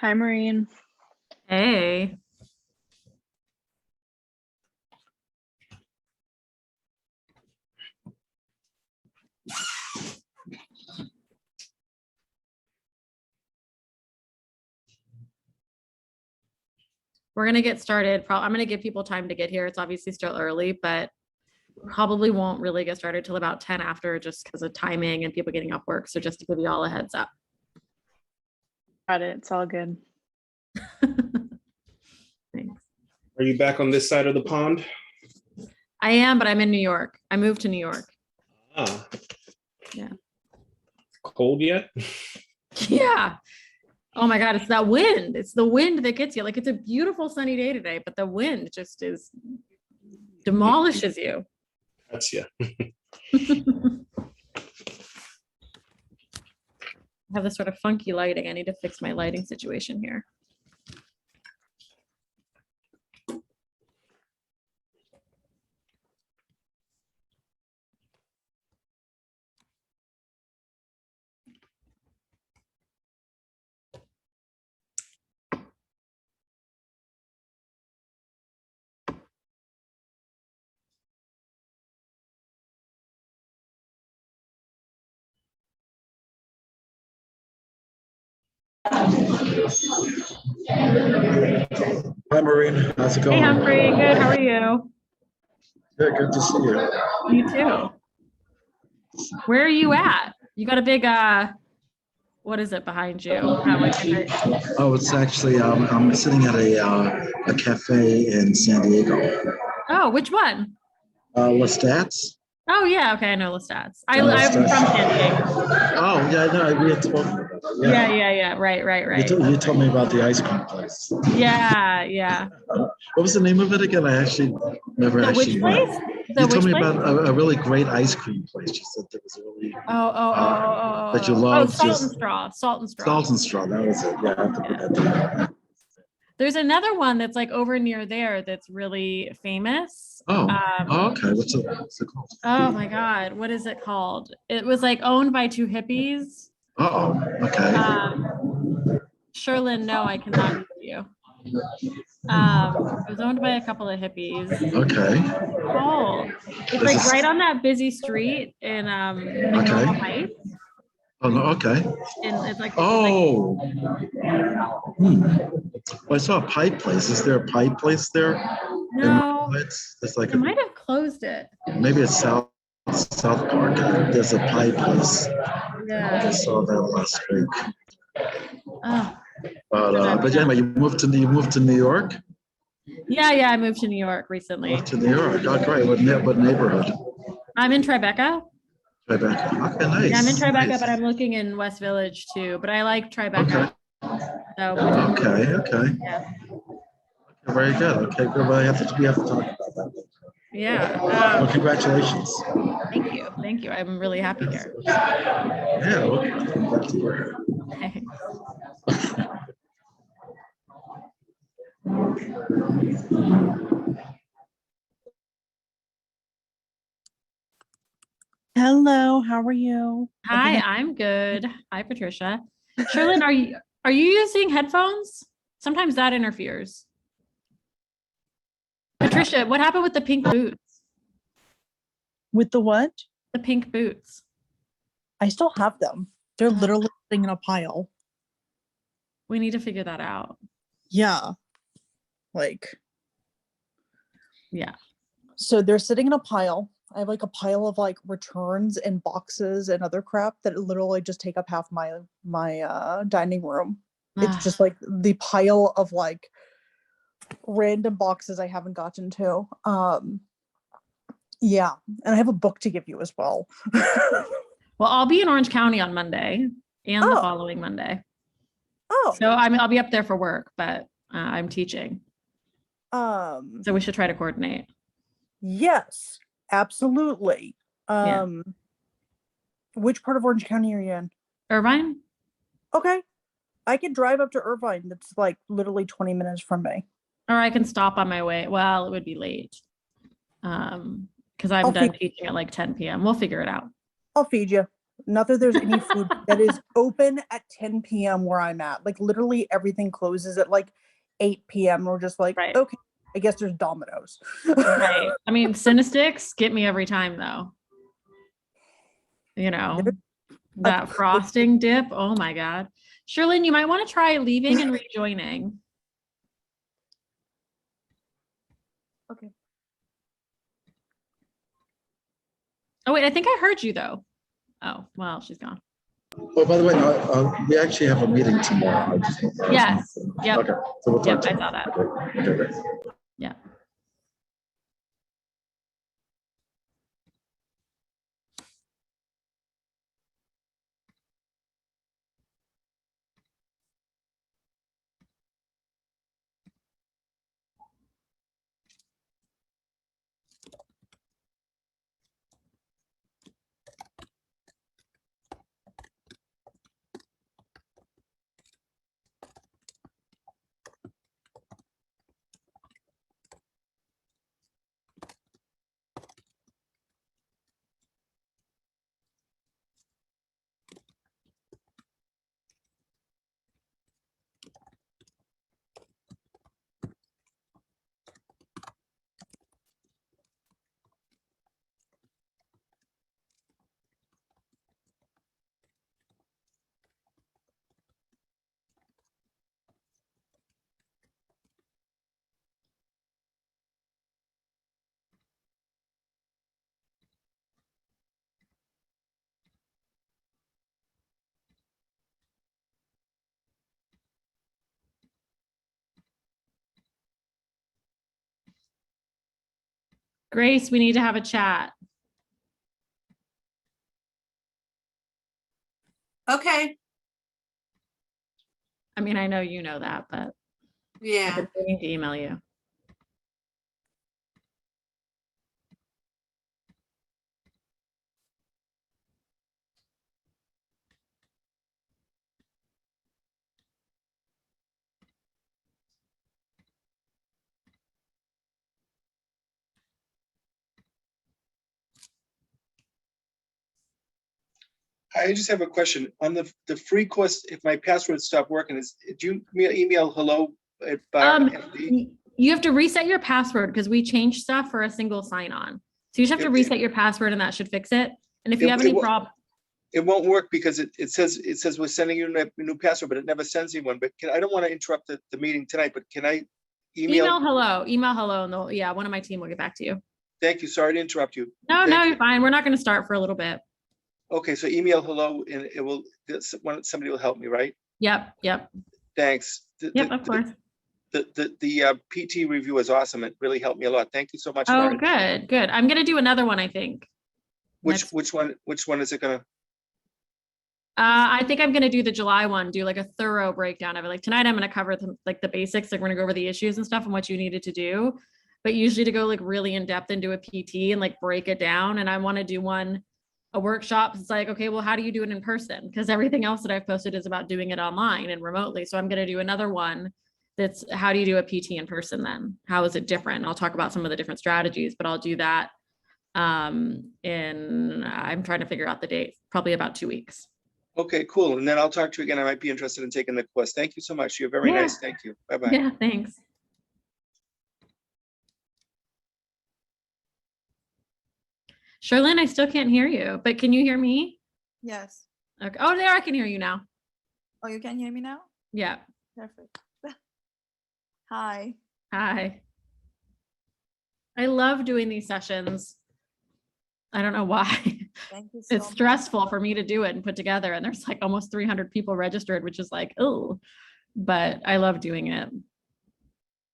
Hi, Maureen. Hey. We're going to get started. I'm going to give people time to get here. It's obviously still early, but probably won't really get started till about 10 after, just because of timing and people getting off work. So just to give you all a heads up. Got it. It's all good. Thanks. Are you back on this side of the pond? I am, but I'm in New York. I moved to New York. Ah. Yeah. Cold yet? Yeah. Oh my God, it's that wind. It's the wind that gets you. Like, it's a beautiful sunny day today, but the wind just demolishes you. That's yeah. I have this sort of funky lighting. I need to fix my lighting situation here. Hi, Maureen. How's it going? Hey, Humphrey. Good. How are you? Good to see you. You too. Where are you at? You got a big, what is it behind you? Oh, it's actually, I'm sitting at a cafe in San Diego. Oh, which one? Lestat's? Oh, yeah. Okay. I know Lestat's. I'm Lestat's. from San Diego. Oh, yeah, no, we had spoken about that. Yeah. Right. You told me about the ice cream place. Yeah. What was the name of it again? I actually never Which place? You told me about a really great ice cream place. You said that was really that you loved. Salt and Straw. Salt and Straw. That was it. Yeah, I have to put that down. There's another one that's like over near there that's really famous. Okay. What's it called? Oh my God. What is it called? It was like owned by two hippies. Okay. Sherlyn, no, I cannot hear you. It was owned by a couple of hippies. Okay. Oh, it's like right on that busy street in like Normal Heights. Oh no, okay. And it's like Well, I saw a pie place. Is there a pie place there? No, it's like they might have closed it. Maybe it's South Park. There's a pie place. Yeah. I just saw that last week. Oh. But anyway, you moved to New York? Yeah, I moved to New York recently. Moved to New York. Oh, great. What neighborhood? I'm in Tribeca. Tribeca. Okay, nice. Yeah, I'm in Tribeca, nice. But I'm looking in West Village too. But I like Tribeca. Okay. So, Okay. Yeah. Very good. Okay, good. Well, we have to talk about that. Yeah. Well, congratulations. Thank you. I'm really happy here. Yeah. Okay. Glad to hear. Hello, how are you? Hi, I'm good. Hi, Patricia. Sherlyn, are you using headphones? Sometimes that interferes. Patricia, what happened with the pink boots? With the what? The pink boots. I still have them. They're literally sitting in a pile. We need to figure that out. Yeah. Yeah. So they're sitting in a pile. I have like a pile of like returns and boxes and other crap that literally just take up half my dining room. It's just like the pile of like random boxes I haven't gotten to. Yeah. And I have a book to give you as well. Well, I'll be in Orange County on Monday and the following Monday. Oh. So I'll be up there for work, but I'm teaching. So we should try to coordinate. Yes, absolutely. Which part of Orange County are you in? Irvine? Okay. I can drive up to Irvine. That's like literally 20 minutes from me. Or I can stop on my way. Well, it would be late. Because I'm done teaching at like 10 p.m. We'll figure it out. I'll feed you. Not that there's any food that is open at 10 p.m. where I'm at. Like literally everything closes at like 8 p.m. We're just like, Right. okay, I guess there's Domino's. Right. I mean, Cinestics get me every time though. You know, that frosting dip. Oh my God. Sherlyn, you might want to try leaving and rejoining. Okay. Oh wait, I think I heard you though. Oh, well, she's gone. Oh, by the way, we actually have a meeting tomorrow. Yes. Yep. Okay. So we'll Yep, talk I saw that. Okay, great. Yeah. Grace, we need to have a chat. Okay. I mean, I know you know that, but I've Yeah. been waiting to email you. I just have a question on the free course. If my password stopped working, do you email hello at bar MD? You have to reset your password because we changed stuff for a single sign-on. So you just have to Yep. reset your password and that should fix it. And if you It- have it any will- problem, It won't work because it says we're sending you a new password, but it never sends you one. But I don't want to interrupt the meeting tonight, but can I email hello, and yeah, one of my team will get back to you. Thank you. Sorry to interrupt you. No, Thank no, you. you're fine. We're not going to start for a little bit. Okay, so email hello and somebody will help me, right? Yep, yep, Thanks. yep, of course. The PT review was awesome. It really helped me a lot. Thank you so much. Oh, Lauren. good, good. I'm going to do another one, I think. Which next- one is it gonna? I think I'm going to do the July one, do like a thorough breakdown of it. Like tonight, I'm going to cover the basics. Like we're going to go over the issues and stuff and what you needed to do. But usually to go like really in depth and do a PT and like break it down. And I want to do a workshop. It's like, okay, well, how do you do it in person? Because everything else that I've posted is about doing it online and remotely. So I'm going to do another one that's how do you do a PT in person then? How is it different? And I'll talk about some of the different strategies, but I'll do that I'm trying to figure out the date, probably about 2 weeks. Okay, cool. And then I'll talk to you again. I might be interested in taking the course. Thank you so much. You're very Yeah. nice. Thank you. Bye-bye. Yeah, thanks. Sherlyn, I still can't hear you, but can you hear me? Yes. Okay. Oh, there, I can hear you now. Oh, you can hear me now? Yeah. Perfect. Hi. Hi. I love doing these sessions. I don't know why. Thank you so It's much. stressful for me to do it and put together. And there's like almost 300 people registered, which is like, oh, but I love doing it.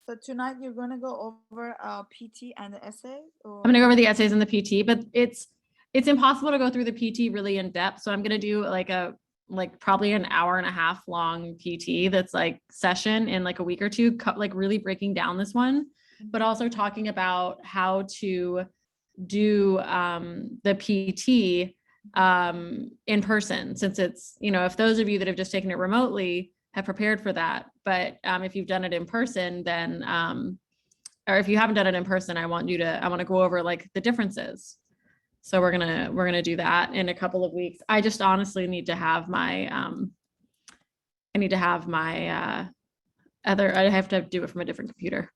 So tonight you're going to go over PT and the essay? Or? I'm gonna go over the essays and the PT, but it's impossible to go through the PT really in depth. So I'm gonna do like probably an hour and a half long PT that's like session in like a week or two, like really breaking down this one, but also talking about how to do the PT in person, since it's, if those of you that have just taken it remotely have prepared for that. But if you've done it in person, then or if you haven't done it in person, I want to go over like the differences So we're gonna do that in a couple of weeks. I just honestly need to have my I have to do it from a different computer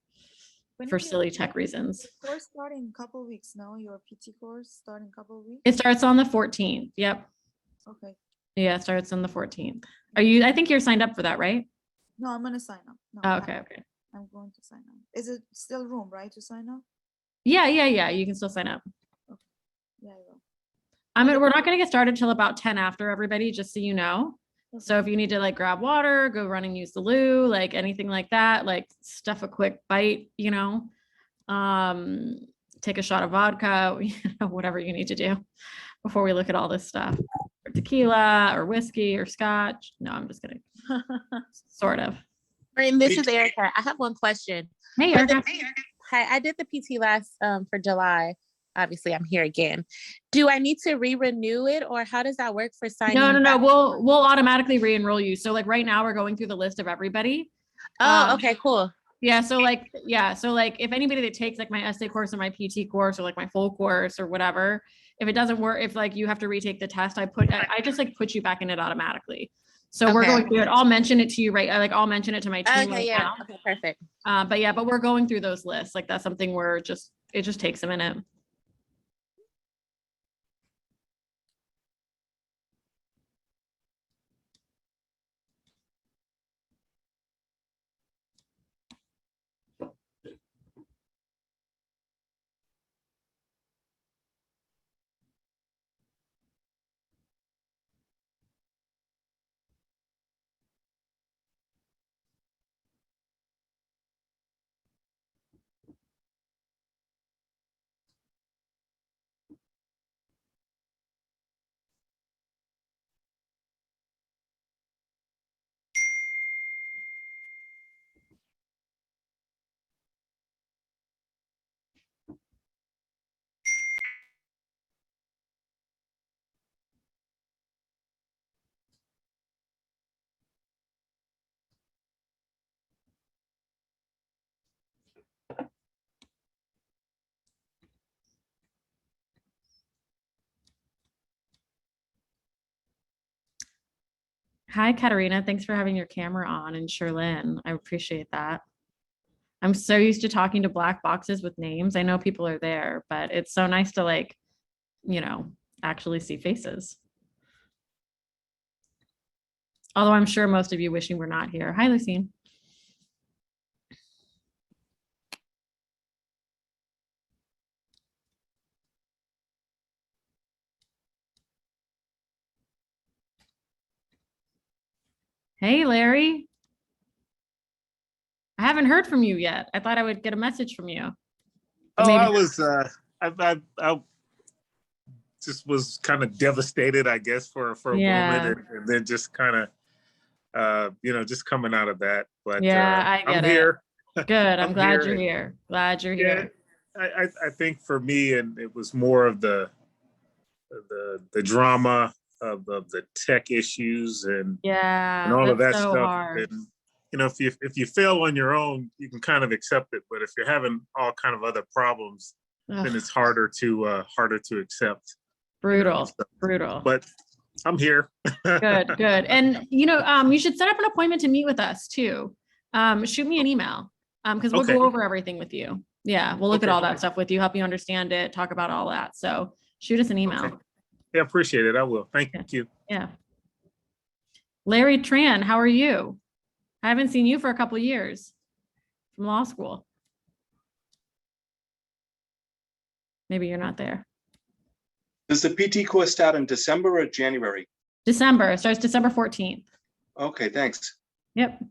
When for is your silly tech reasons. course starting in a couple weeks? No, your PT course starting a couple weeks. It starts on the 14th. Yep. Okay. Yeah, it starts on the 14th. I think you're signed up for that, right? No, I'm gonna sign up. No, Oh, okay, okay. I'm going to sign up. Is it still room, right, to sign up? Yeah. You can still sign up. Yeah, I will. We're not gonna get started till about 10 after, everybody, just so you know. So if you need to like grab water, go run and use the loo, like anything like that, like stuff a quick bite, take a shot of vodka, whatever you need to do before we look at all this stuff. Or tequila or whiskey or scotch. No, I'm just kidding. Sort of. And this is Erica. I have one question. Hey, For the- Erica. Hi, I did the PT last for July. Obviously, I'm here again. Do I need to re-renew it, or how does that work for signing? No. back? We'll automatically re-enroll you. So like right now we're going through the list of everybody. Oh, okay, cool. Yeah. So like if anybody that takes like my essay course or my PT course or like my full course or whatever, if it doesn't work, if like you have to retake the test, I just like put you back in it automatically. So we're Okay. going through it. I'll mention it to you, right? Like I'll mention it to my team Okay, right yeah. now. Okay, perfect. But we're going through those lists. Like that's something it just takes a minute. Hi, Katarina. Thanks for having your camera on, and Sherlyn. I appreciate that. I'm so used to talking to black boxes with names. I know people are there, but it's so nice to like, actually see faces. Although I'm sure most of you wishing we're not here. Hi, Lucine. Hey, Larry. I haven't heard from you yet. I thought I would get a message from you. But Oh, maybe I not. was, I just was kind of devastated, I guess, for a Yeah. moment, and then just kind of, just coming out of that. But Yeah, I get I'm it. here. Good. I'm I'm glad here. you're here. Glad you're Yeah, here. I think for me, and it was more of the drama of the tech issues and Yeah, all of that that's so stuff. hard. And if you fail on your own, you can kind of accept it. But if you're having all kind of other problems, then Ugh, it's harder to accept. brutal, So, brutal. but I'm here. Good. And you should set up an appointment to meet with us too. Shoot me an email. Because we'll Okay. go over everything with you. Yeah, we'll look at Okay. all that stuff with you, help you understand it, talk about all that. So shoot us an email. Okay. Yeah, appreciate it. I will. Thank you. Yeah. Larry Tran, how are you? I haven't seen you for a couple of years from law school. Maybe you're not there. Does the PT course start in December or January? December. It starts December 14th. Okay, thanks. Yep.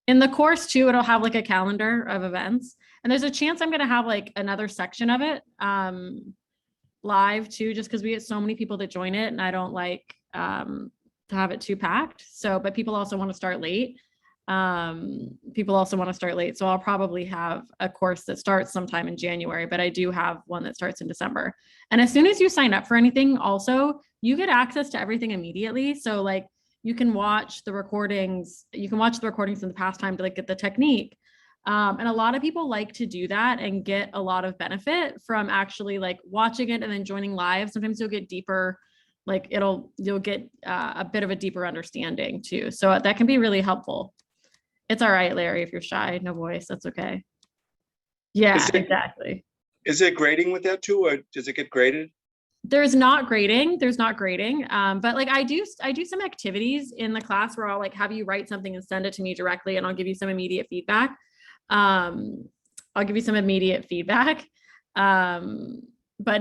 In the course too, it'll have like a calendar of events. And there's a chance I'm going to have like another section of it live too, just because we get so many people that join it and I don't like to have it too packed. So, but people also want to start late. So I'll probably have a course that starts sometime in January, but I do have one that starts in December. And as soon as you sign up for anything, also, you get access to everything immediately. So like you can watch the recordings in the past time to like get the technique. And a lot of people like to do that and get a lot of benefit from actually like watching it and then joining live. Sometimes you'll get deeper, like you'll get a bit of a deeper understanding too. So that can be really helpful. It's all right, Larry, if you're shy, no voice, that's okay. Yeah, exactly. Is there grading with that too, or does it get graded? There's not grading. But like I do some activities in the class where I'll like have you write something and send it to me directly, and I'll give you some immediate feedback. But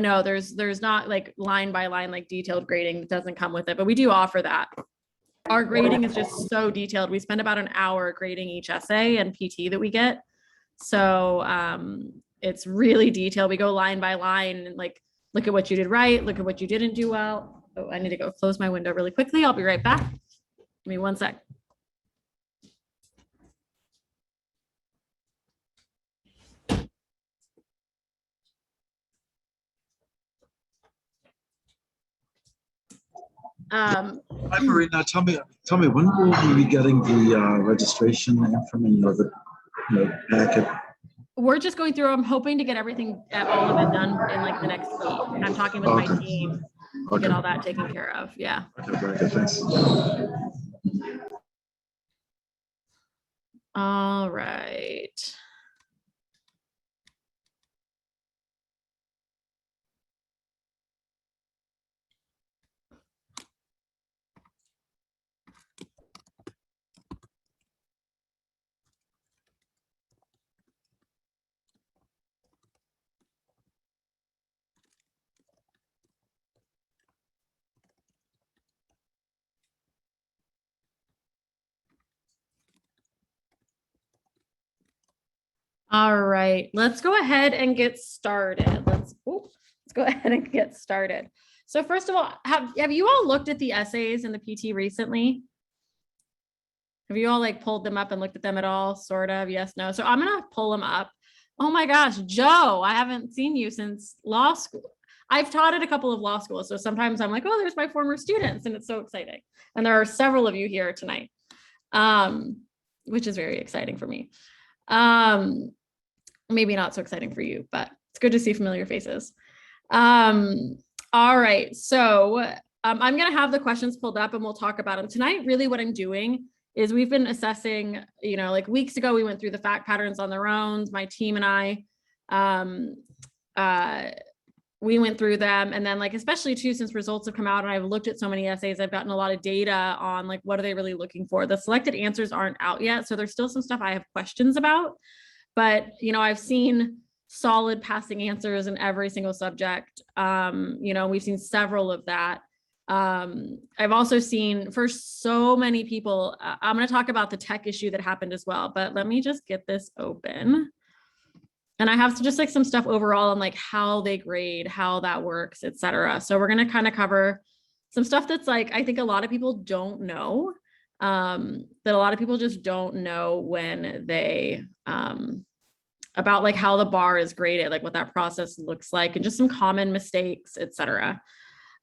no, there's not like line by line, like detailed grading that doesn't come with it, but we do offer that. Our grading is just so detailed. We spend about an hour grading each essay and PT that we get. So it's really detailed. We go line by line and like, look at what you did right, look at what you didn't do well. Oh, I need to go close my window really quickly. I'll be right back. Give me 1 sec. Hi, Marina. Tell me, when will we be getting the registration information, the packet? We're just going through, I'm hoping to get everything, all of it done in like the next week. I'm talking with my team to get all that taken care of. Yeah. Okay, very good. Thanks. All right. All right, let's go ahead and get started. Let's go ahead and get started. So first of all, have you all looked at the essays in the PT recently? Have you all like pulled them up and looked at them at all? Sort of, yes, no. So I'm gonna pull them up. Oh my gosh, Joe, I haven't seen you since law school. I've taught at a couple of law schools. So sometimes I'm like, oh, there's my former students, and it's so exciting. And there are several of you here tonight, which is very exciting for me. Maybe not so exciting for you, but it's good to see familiar faces. All right, so I'm gonna have the questions pulled up and we'll talk about them. Tonight, really what I'm doing is we've been assessing, like weeks ago, we went through the fact patterns on their own, my team and I, we went through them. And then like, especially too, since results have come out and I've looked at so many essays, I've gotten a lot of data on like, what are they really looking for? The selected answers aren't out yet. So there's still some stuff I have questions about. But, I've seen solid passing answers in every single subject. We've seen several of that. I've also seen for so many people, I'm going to talk about the tech issue that happened as well, but let me just get this open. And I have just like some stuff overall on like how they grade, how that works, et cetera. So we're going to kind of cover some stuff that's like, I think a lot of people don't know, that a lot of people just don't know when they, about like how the bar is graded, like what that process looks like, and just some common mistakes, et cetera,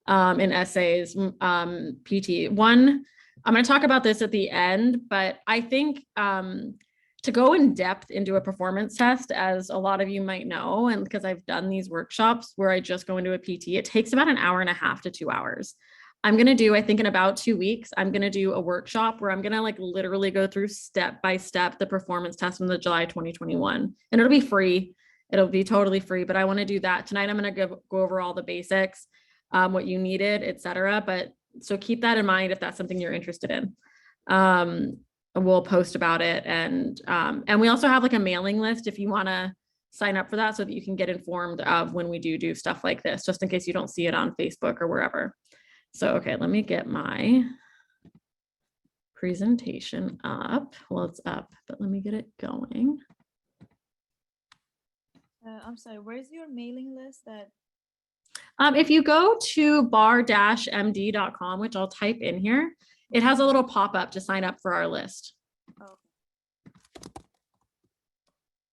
in essays, PT. One, I'm going to talk about this at the end, but I think to go in depth into a performance test, as a lot of you might know, and because I've done these workshops where I just go into a PT, it takes about an hour and a half to 2 hours. I'm going to do, I think in about 2 weeks, I'm going to do a workshop where I'm going to like literally go through step by step the performance test from the July 2021, and it'll be free. It'll be totally free, but I want to do that tonight. I'm going to go over all the basics, what you needed, et cetera. But so keep that in mind if that's something you're interested in. We'll post about it. And we also have like a mailing list if you want to sign up for that so that you can get informed of when we do stuff like this, just in case you don't see it on Facebook or wherever. So, okay, let me get my presentation up. Well, it's up, but let me get it going. I'm sorry, where's your mailing list that? If you go to bar-md.com, which I'll type in here, it has a little pop-up to sign up for our list. Oh.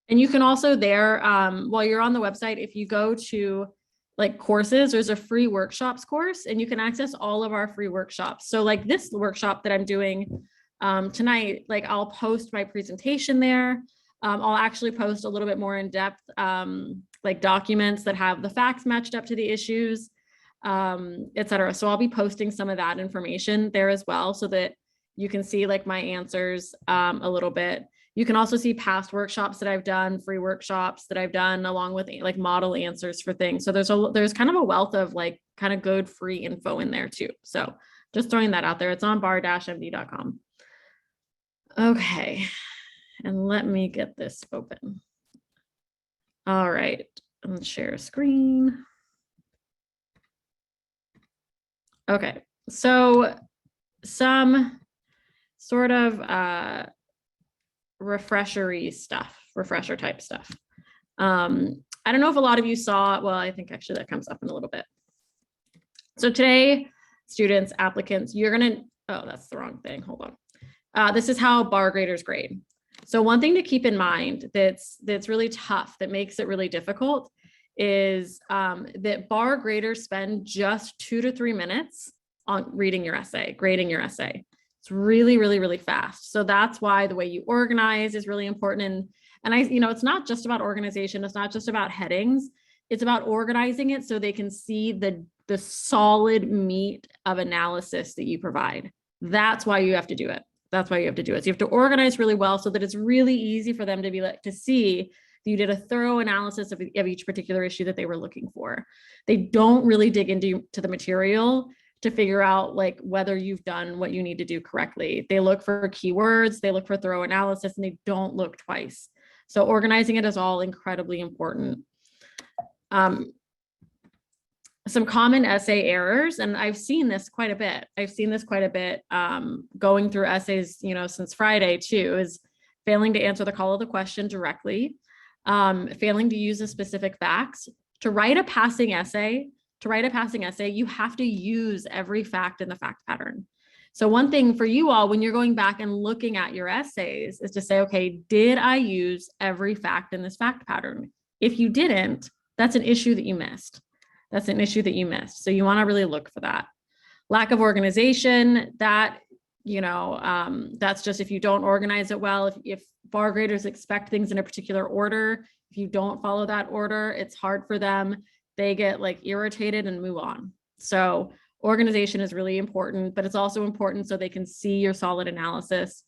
And you can also there, while you're on the website, if you go to like courses, there's a free workshops course and you can access all of our free workshops. So like this workshop that I'm doing tonight, like I'll post my presentation there. I'll actually post a little bit more in depth, like documents that have the facts matched up to the issues, et cetera. So I'll be posting some of that information there as well, so that you can see like my answers a little bit. You can also see past workshops that I've done, free workshops that I've done, along with like model answers for things. So there's kind of a wealth of like kind of good free info in there too. So just throwing that out there. It's on bar-md.com. Okay, and let me get this open. All right, let's share screen. Okay, so some sort of refresher type stuff. I don't know if a lot of you saw, well, I think actually that comes up in a little bit. So today, students, applicants, you're gonna, oh, that's the wrong thing, hold on. This is how bar graders grade. So one thing to keep in mind that's really tough, that makes it really difficult, is that bar graders spend just 2 to 3 minutes on reading your essay, grading your essay. It's really, really, really fast. So that's why the way you organize is really important. And it's not just about organization. It's not just about headings. It's about organizing it so they can see the solid meat of analysis that you provide. That's why you have to do it. That's why you have to do it. So you have to organize really well so that it's really easy for them to be like, to see that you did a thorough analysis of each particular issue that they were looking for. They don't really dig into the material to figure out like whether you've done what you need to do correctly. They look for keywords, they look for thorough analysis, and they don't look twice. So organizing it is all incredibly important. Some common essay errors, and I've seen this quite a bit. Going through essays, since Friday too, is failing to answer the call of the question directly, failing to use the specific facts. To write a passing essay, you have to use every fact in the fact pattern. So one thing for you all, when you're going back and looking at your essays, is to say, okay, did I use every fact in this fact pattern? If you didn't, that's an issue that you missed. So you want to really look for that. Lack of organization, that's just if you don't organize it well. If bar graders expect things in a particular order, if you don't follow that order, it's hard for them. They get like irritated and move on. So organization is really important, but it's also important so they can see your solid analysis.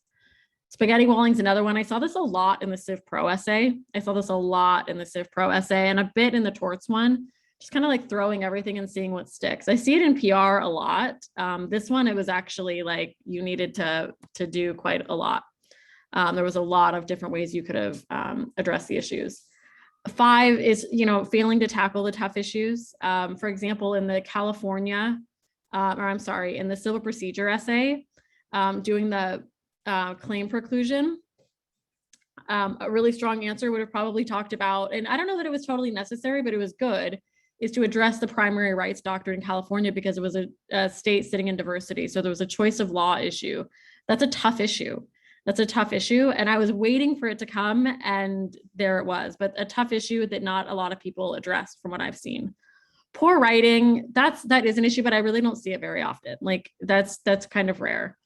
Spaghetti walling is another one. I saw this a lot in the Civ Pro essay. and a bit in the torts one. Just kind of like throwing everything and seeing what sticks. I see it in PR a lot. This one, it was actually like you needed to do quite a lot. There was a lot of different ways you could have addressed the issues. 5 is, failing to tackle the tough issues. For example, in the in the civil procedure essay, doing the claim preclusion, a really strong answer would have probably talked about, and I don't know that it was totally necessary, but it was good, is to address the primary rights doctrine in California because it was a state sitting in diversity. So there was a choice of law issue. That's a tough issue. And I was waiting for it to come, and there it was, but a tough issue that not a lot of people addressed from what I've seen. Poor writing, that is an issue, but I really don't see it very often. Like that's kind of rare.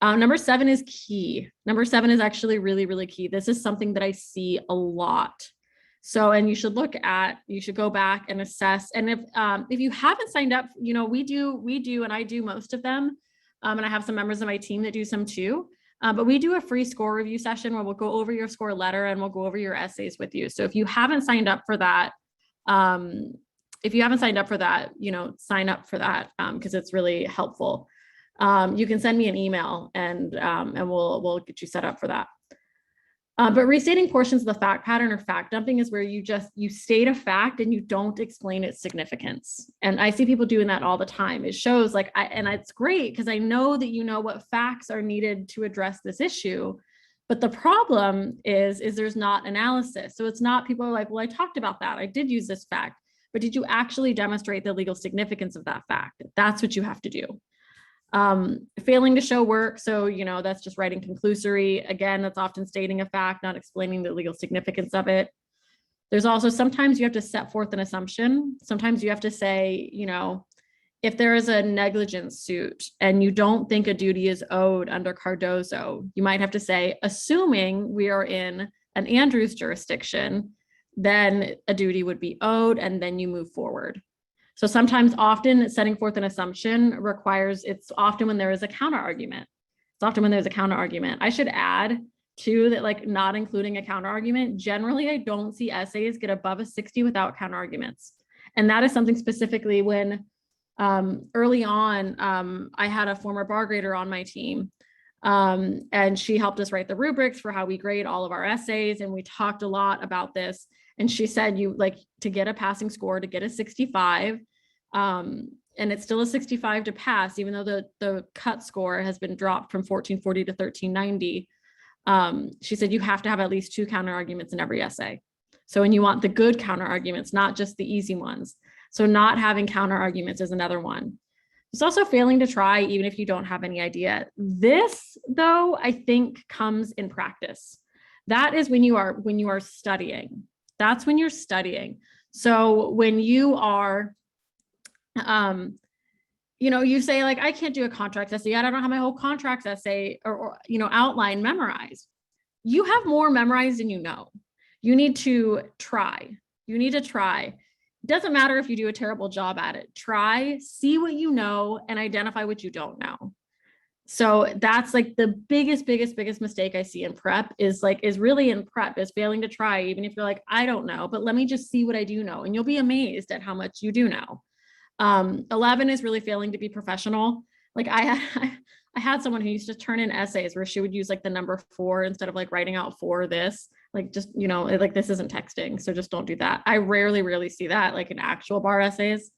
Number 7 is key. Number 7 is actually really, really key. This is something that I see a lot. So, and you should go back and assess. And if you haven't signed up, we do, and I do most of them. And I have some members of my team that do some too. But we do a free score review session where we'll go over your score letter and we'll go over your essays with you. So if you haven't signed up for that, sign up for that because it's really helpful. You can send me an email and we'll get you set up for that. But restating portions of the fact pattern or fact dumping is where you state a fact and you don't explain its significance. And I see people doing that all the time. It shows and it's great because I know that you know what facts are needed to address this issue. But the problem is there's not analysis. So it's not, people are like, well, I talked about that. I did use this fact, but did you actually demonstrate the legal significance of that fact? That's what you have to do. Failing to show work. So, that's just writing conclusory. Again, that's often stating a fact, not explaining the legal significance of it. There's also, sometimes you have to set forth an assumption. Sometimes you have to say, if there is a negligence suit and you don't think a duty is owed under Cardozo, you might have to say, assuming we are in an Andrews jurisdiction, then a duty would be owed, and then you move forward. So sometimes, often, setting forth an assumption requires, it's often when there is a counter argument. It's often when there's a counter argument. I should add too that, like, not including a counter argument, generally I don't see essays get above a 60 without counter arguments. And that is something specifically when early on, I had a former bar grader on my team. And she helped us write the rubrics for how we grade all of our essays. And we talked a lot about this. And she said, you like to get a passing score, to get a 65, and it's still a 65 to pass, even though the cut score has been dropped from 1440 to 1390. She said, you have to have at least 2 counter arguments in every essay. So when you want the good counter arguments, not just the easy ones. So not having counter arguments is another one. It's also failing to try, even if you don't have any idea. This, though, I think comes in practice. That is when you are studying. That's when you're studying. So when you are, you say, like, I can't do a contracts essay yet. I don't have my whole contracts essay or outline memorized. You have more memorized than you know. You need to try. You need to try. It doesn't matter if you do a terrible job at it. Try, see what you know, and identify what you don't know. So that's like the biggest mistake I see in prep is really in prep is failing to try, even if you're like, I don't know, but let me just see what I do know. And you'll be amazed at how much you do know. 11 is really failing to be professional. Like I had someone who used to turn in essays where she would use like the number 4 instead of like writing out for this, like just, like this isn't texting. So just don't do that. I rarely see that like in actual bar essays,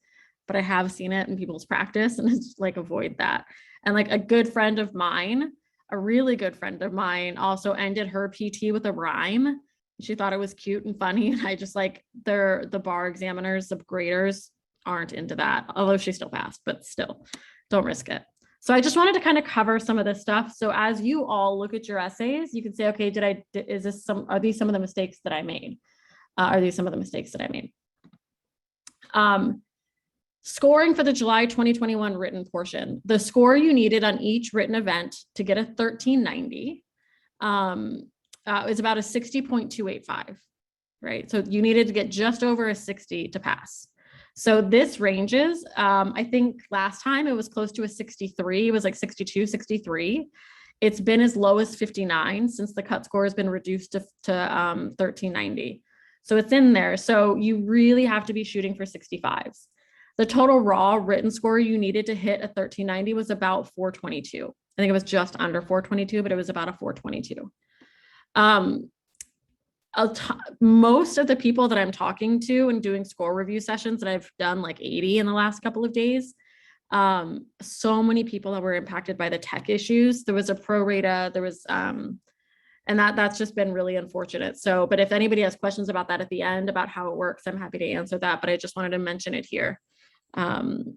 but I have seen it in people's practice, and it's like, avoid that. And like a good friend of mine, a really good friend of mine, also ended her PT with a rhyme. She thought it was cute and funny. And I just like the bar examiners, the graders aren't into that, although she still passed, but still don't risk it. So I just wanted to kind of cover some of this stuff. So as you all look at your essays, you can say, okay, are these some of the mistakes that I made? Are these some of the mistakes that I made? Scoring for the July 2021 written portion. The score you needed on each written event to get a 1390 is about a 60.285, right? So you needed to get just over a 60 to pass. So this ranges, I think last time it was close to a 63, it was like 62, 63. It's been as low as 59 since the cut score has been reduced to 1390. So it's in there. So you really have to be shooting for 65s. The total raw written score you needed to hit a 1390 was about 422. I think it was just under 422, but it was about a 422. Most of the people that I'm talking to and doing score review sessions, that I've done like 80 in the last couple of days, so many people that were impacted by the tech issues. There was a prorata, there was, and that's just been really unfortunate. So, but if anybody has questions about that at the end, about how it works, I'm happy to answer that, but I just wanted to mention it here. So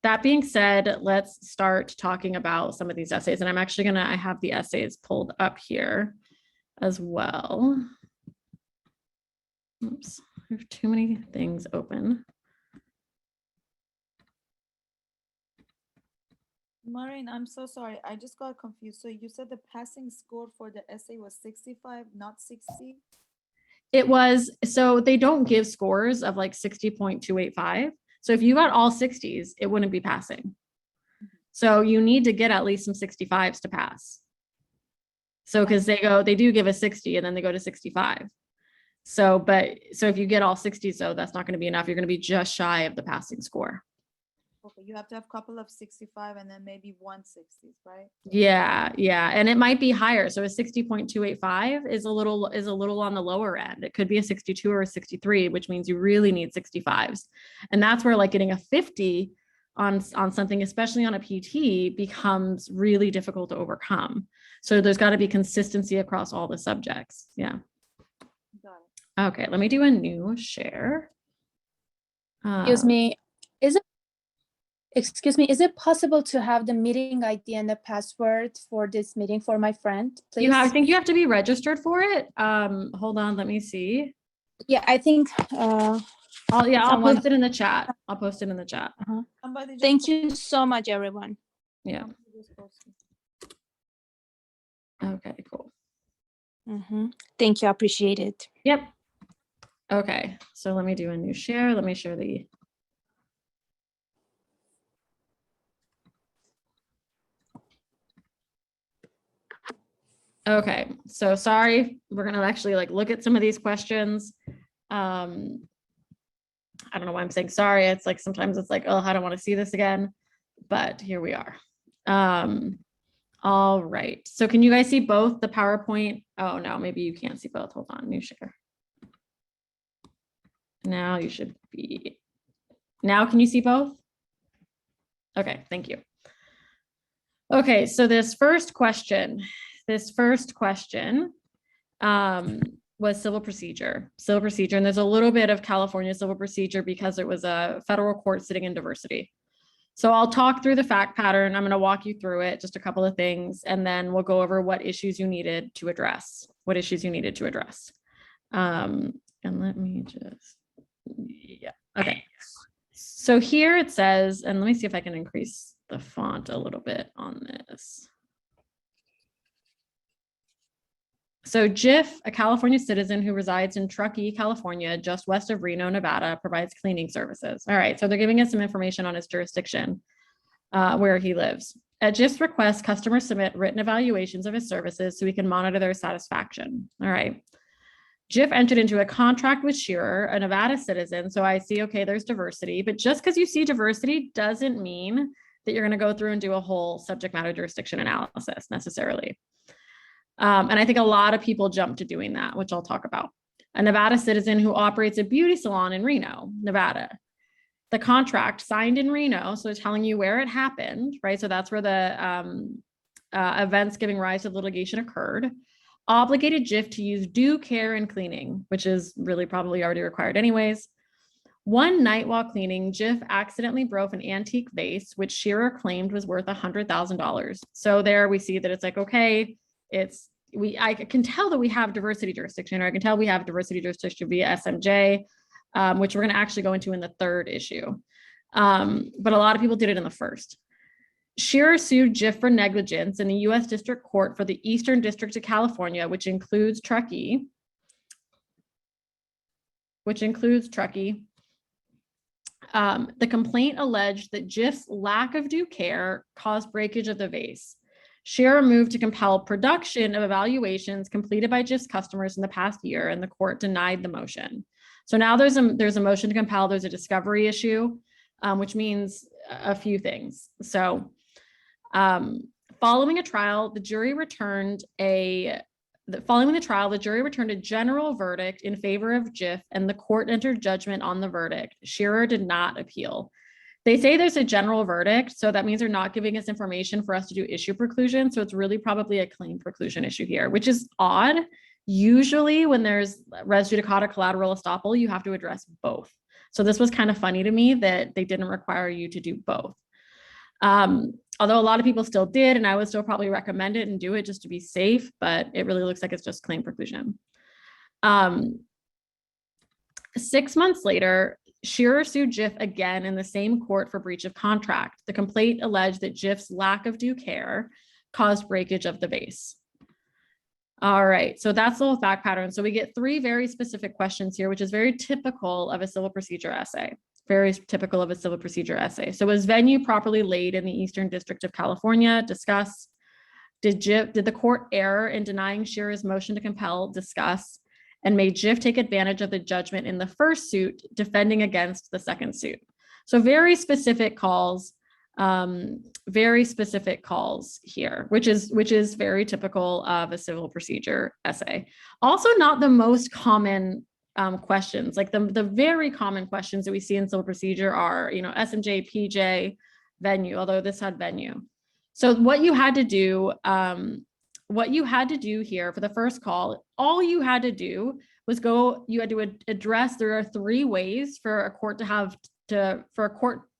that being said, let's start talking about some of these essays. And I'm actually I have the essays pulled up here as well. Oops, I have too many things open. Maureen, I'm so sorry. I just got confused. So you said the passing score for the essay was 65, not 60? It was, so they don't give scores of like 60.285. So if you got all 60s, it wouldn't be passing. So you need to get at least some 65s to pass. So because they do give a 60 and then they go to 65. So if you get all 60s, though, that's not going to be enough. You're going to be just shy of the passing score. Okay, you have to have a couple of 65 and then maybe 160s, right? Yeah. And it might be higher. So a 60.285 is a little on the lower end. It could be a 62 or a 63, which means you really need 65s. And that's where like getting a 50 on something, especially on a PT, becomes really difficult to overcome. So there's got to be consistency across all the subjects. Yeah. Got it. Okay, let me do a new share. Excuse me, is it possible to have the meeting ID and the password for this meeting for my friend, please? I think you have to be registered for it. Hold on, let me see. Yeah, I think I'll post it in the chat. I'll post it in the chat. Thank you so much, everyone. Yeah. Okay, cool. Thank you. I appreciate it. Yep. Okay, so let me do a new share. Let me share the. Okay, so sorry, we're gonna actually like look at some of these questions. I don't know why I'm saying sorry. It's like sometimes it's like, oh, I don't want to see this again, but here we are. All right, so can you guys see both the PowerPoint? Oh no, maybe you can't see both. Hold on, new share. Now you should be, now can you see both? Okay, thank you. Okay, so this first question was civil procedure, and there's a little bit of California civil procedure because it was a federal court sitting in diversity. So I'll talk through the fact pattern. I'm going to walk you through it, just a couple of things, and then we'll go over what issues you needed to address, And let me just, yeah, okay. So here it says, and let me see if I can increase the font a little bit on this. So Jiff, a California citizen who resides in Truckee, California, just west of Reno, Nevada, provides cleaning services. All right, so they're giving us some information on his jurisdiction, where he lives. At Jiff's request, customers submit written evaluations of his services so we can monitor their satisfaction. All right. Jiff entered into a contract with Shearer, a Nevada citizen. So I see, okay, there's diversity, but just because you see diversity doesn't mean that you're going to go through and do a whole subject matter jurisdiction analysis necessarily. And I think a lot of people jump to doing that, which I'll talk about. A Nevada citizen who operates a beauty salon in Reno, Nevada. The contract signed in Reno, so it's telling you where it happened, right? So that's where the events giving rise to litigation occurred. Obligated Jiff to use due care in cleaning, which is really probably already required anyways. One night while cleaning, Jiff accidentally broke an antique vase, which Shearer claimed was worth $100,000. So there we see that it's like, okay, I can tell that we have diversity jurisdiction, or I can tell we have diversity jurisdiction via SMJ, which we're going to actually go into in the third issue. But a lot of people did it in the first. Shearer sued Jiff for negligence in the U.S. District Court for the Eastern District of California, which includes Truckee. The complaint alleged that Jiff's lack of due care caused breakage of the vase. Shearer moved to compel production of evaluations completed by Jiff's customers in the past year, and the court denied the motion. So now there's a motion to compel. There's a discovery issue, which means a few things. So following the trial, the jury returned a general verdict in favor of Jiff, and the court entered judgment on the verdict. Shearer did not appeal. They say there's a general verdict, so that means they're not giving us information for us to do issue preclusion. So it's really probably a claim preclusion issue here, which is odd. Usually when there's res judicata collateral estoppel, you have to address both. So this was kind of funny to me that they didn't require you to do both. Although a lot of people still did, and I would still probably recommend it and do it just to be safe, but it really looks like it's just claim preclusion. 6 months later, Shearer sued Jiff again in the same court for breach of contract. The complaint alleged that Jiff's lack of due care caused breakage of the vase. All right, so that's the whole fact pattern. So we get 3 very specific questions here, which is very typical of a civil procedure essay. So was venue properly laid in the Eastern District of California? Discuss. Did the court err in denying Shearer's motion to compel? Discuss. And may Jiff take advantage of the judgment in the first suit, defending against the second suit? So very specific calls here, which is very typical of a civil procedure essay. Also not the most common questions. Like the very common questions that we see in civil procedure are, SMJ, PJ, venue, although this had venue. So what you had to do here for the first call, all you had to do was you had to address, there are 3 ways for a court the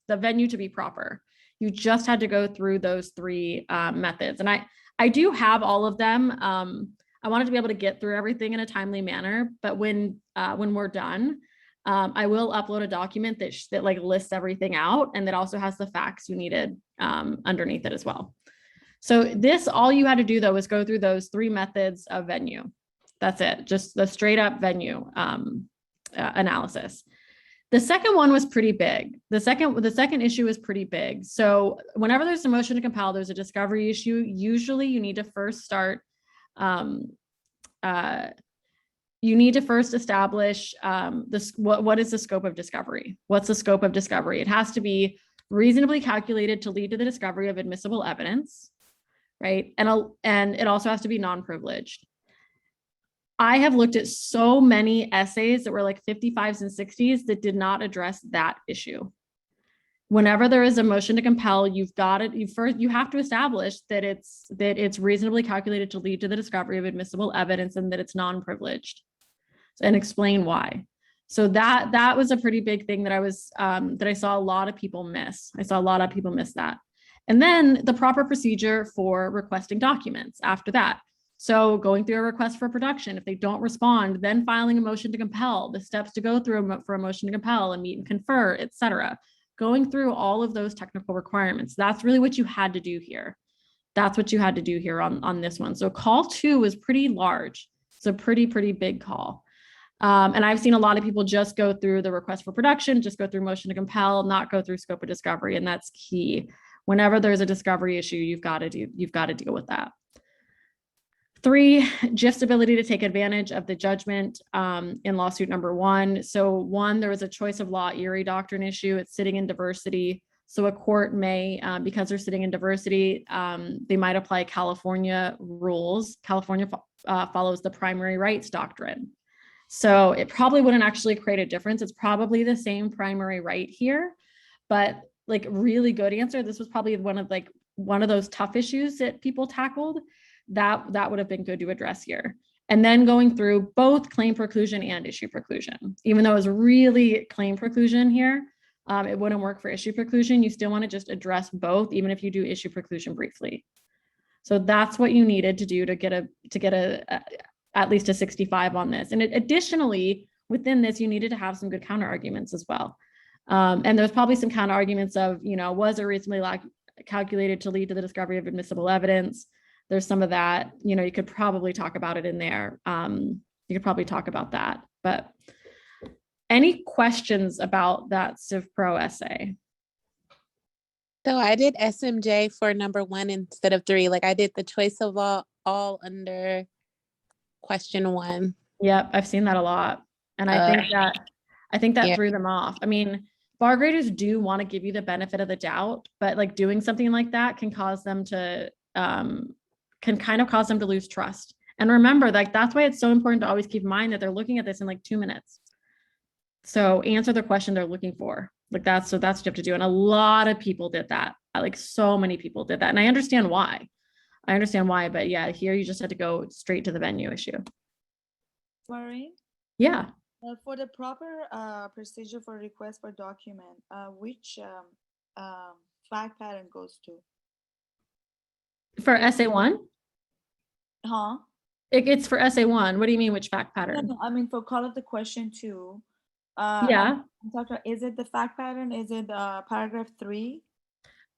venue to be proper. You just had to go through those 3 methods. And I do have all of them. I wanted to be able to get through everything in a timely manner, but when we're done, I will upload a document that like lists everything out, and that also has the facts you needed underneath it as well. So all you had to do though was go through those 3 methods of venue. That's it. Just the straight up venue analysis. The second one was pretty big. The second issue is pretty big. So whenever there's a motion to compel, there's a discovery issue. Usually you need to first start, you need to first establish what is the scope of discovery? What's the scope of discovery? It has to be reasonably calculated to lead to the discovery of admissible evidence, right? And it also has to be non-privileged. I have looked at so many essays that were like 55s and 60s that did not address that issue. Whenever there is a motion to compel, you have to establish that it's reasonably calculated to lead to the discovery of admissible evidence and that it's non-privileged, and explain why. So that was a pretty big thing that I saw a lot of people miss. I saw a lot of people miss that. And then the proper procedure for requesting documents after that. So going through a request for production, if they don't respond, then filing a motion to compel, the steps to go through for a motion to compel, and meet and confer, et cetera. Going through all of those technical requirements. That's really what you had to do here. That's what you had to do here on this one. So call 2 was pretty large. It's a pretty big call. And I've seen a lot of people just go through the request for production, just go through motion to compel, not go through scope of discovery. And that's key. Whenever there's a discovery issue, you've got to deal with that. 3, GIF's ability to take advantage of the judgment in lawsuit number 1. So 1, there was a choice of law Erie doctrine issue. It's sitting in diversity. So a court may, because they're sitting in diversity, they might apply California rules. California follows the primary rights doctrine. So it probably wouldn't actually create a difference. It's probably the same primary right here, but like really good answer. This was probably one of those tough issues that people tackled. That would have been good to address here. And then going through both claim preclusion and issue preclusion, even though it was really claim preclusion here, it wouldn't work for issue preclusion. You still want to just address both, even if you do issue preclusion briefly. So that's what you needed to do to get at least a 65 on this. And additionally, within this, you needed to have some good counter arguments as well. And there's probably some counter arguments of, was it reasonably calculated to lead to the discovery of admissible evidence? There's some of that, you could probably talk about it in there. You could probably talk about that, but any questions about that Civ Pro essay? So I did SMJ for number 1 instead of 3. Like I did the choice of law all under question 1. Yep, I've seen that a lot. And I think that threw them off. I mean, bar graders do want to give you the benefit of the doubt, but like doing something like that can cause them to lose trust. And remember, like that's why it's so important to always keep in mind that they're looking at this in like 2 minutes. So answer the question they're looking for. Like that's what you have to do. And a lot of people did that. Like so many people did that. And I understand why. But yeah, here you just had to go straight to the venue issue. Maureen? Yeah. For the proper procedure for request for document, which fact pattern goes to? For essay 1? Huh? It's for essay 1. What do you mean, which fact pattern? No, I mean, for call of the question 2. Yeah. Is it the fact pattern? Is it paragraph 3?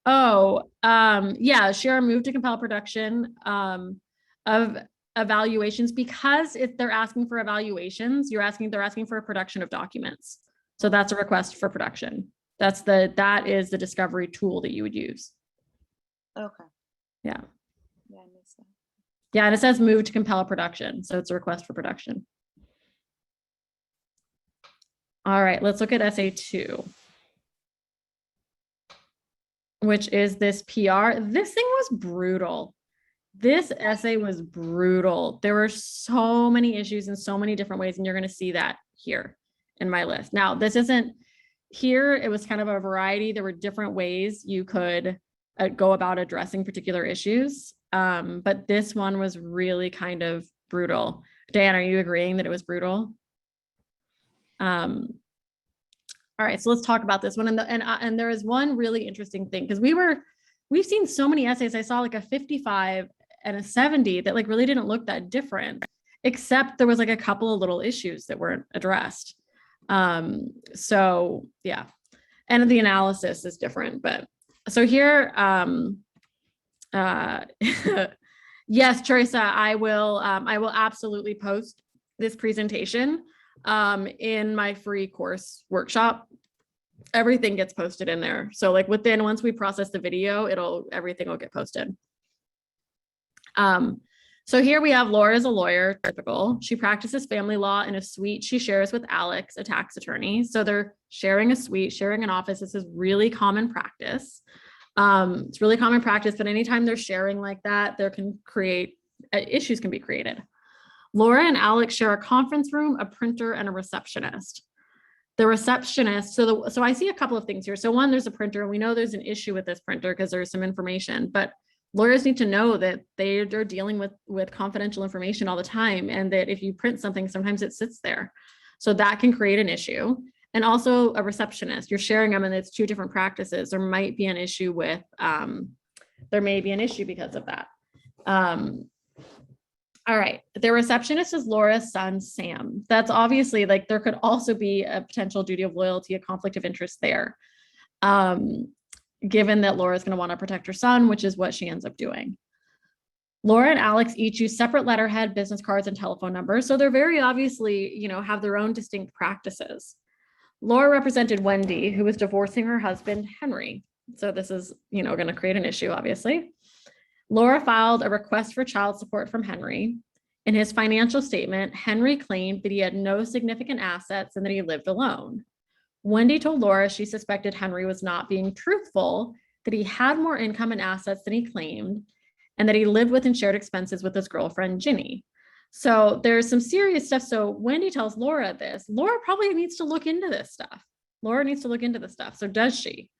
Oh, yeah, share move to compel production of evaluations, because if they're asking for evaluations, they're asking for a production of documents. So that's a request for production. That is the discovery tool that you would use. Okay. Yeah. Yeah, I missed that. Yeah, and it says move to compel production. So it's a request for production. All right, let's look at essay 2. Which is this PR. This thing was brutal. This essay was brutal. There were so many issues in so many different ways, and you're going to see that here in my list. Now, this isn't here. It was kind of a variety. There were different ways you could go about addressing particular issues. But this one was really kind of brutal. Dan, are you agreeing that it was brutal? All right, so let's talk about this one. And there is one really interesting thing, because we've seen so many essays. I saw like a 55 and a 70 that like really didn't look that different, except there was like a couple of little issues that weren't addressed. So yeah, and the analysis is different. But so here, Yes, Teresa, I will absolutely post this presentation in my free course workshop. Everything gets posted in there. So like once we process the video, everything will get posted. So here we have Laura is a lawyer, typical. She practices family law in a suite she shares with Alex, a tax attorney. So they're sharing a suite, sharing an office. This is really common practice. It's really common practice, but anytime they're sharing like that, issues can be created. Laura and Alex share a conference room, a printer, and a receptionist. The receptionist, so I see a couple of things here. So one, there's a printer, and we know there's an issue with this printer because there's some information, but lawyers need to know that they're dealing with confidential information all the time, and that if you print something, sometimes it sits there. So that can create an issue. And also a receptionist, you're sharing them and it's two different practices. There might be an issue with, there may be an issue because of that. All right, the receptionist is Laura's son, Sam. That's obviously like, there could also be a potential duty of loyalty, a conflict of interest there. Given that Laura's gonna wanna protect her son, which is what she ends up doing. Laura and Alex each use separate letterhead, business cards, and telephone numbers. So they're very obviously, have their own distinct practices. Laura represented Wendy, who was divorcing her husband, Henry. So this is, going to create an issue, obviously. Laura filed a request for child support from Henry. In his financial statement, Henry claimed that he had no significant assets and that he lived alone. Wendy told Laura she suspected Henry was not being truthful, that he had more income and assets than he claimed, and that he lived with and shared expenses with his girlfriend, Ginny. So there's some serious stuff. So Wendy tells Laura this. Laura probably needs to look into this stuff. So does she?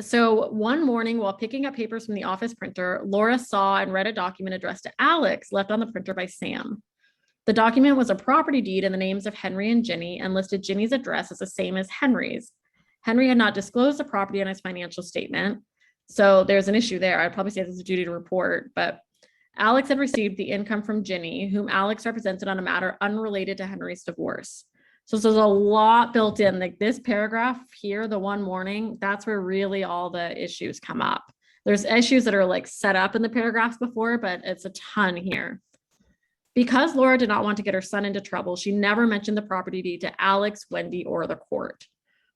So one morning while picking up papers from the office printer, Laura saw and read a document addressed to Alex left on the printer by Sam. The document was a property deed in the names of Henry and Ginny and listed Ginny's address as the same as Henry's. Henry had not disclosed the property on his financial statement. So there's an issue there. I'd probably say this is a duty to report, but Alex had received the income from Ginny, whom Alex represented on a matter unrelated to Henry's divorce. So there's a lot built in, like this paragraph here, the one morning, that's where really all the issues come up. There's issues that are like set up in the paragraphs before, but it's a ton here. Because Laura did not want to get her son into trouble, she never mentioned the property deed to Alex, Wendy, or the court.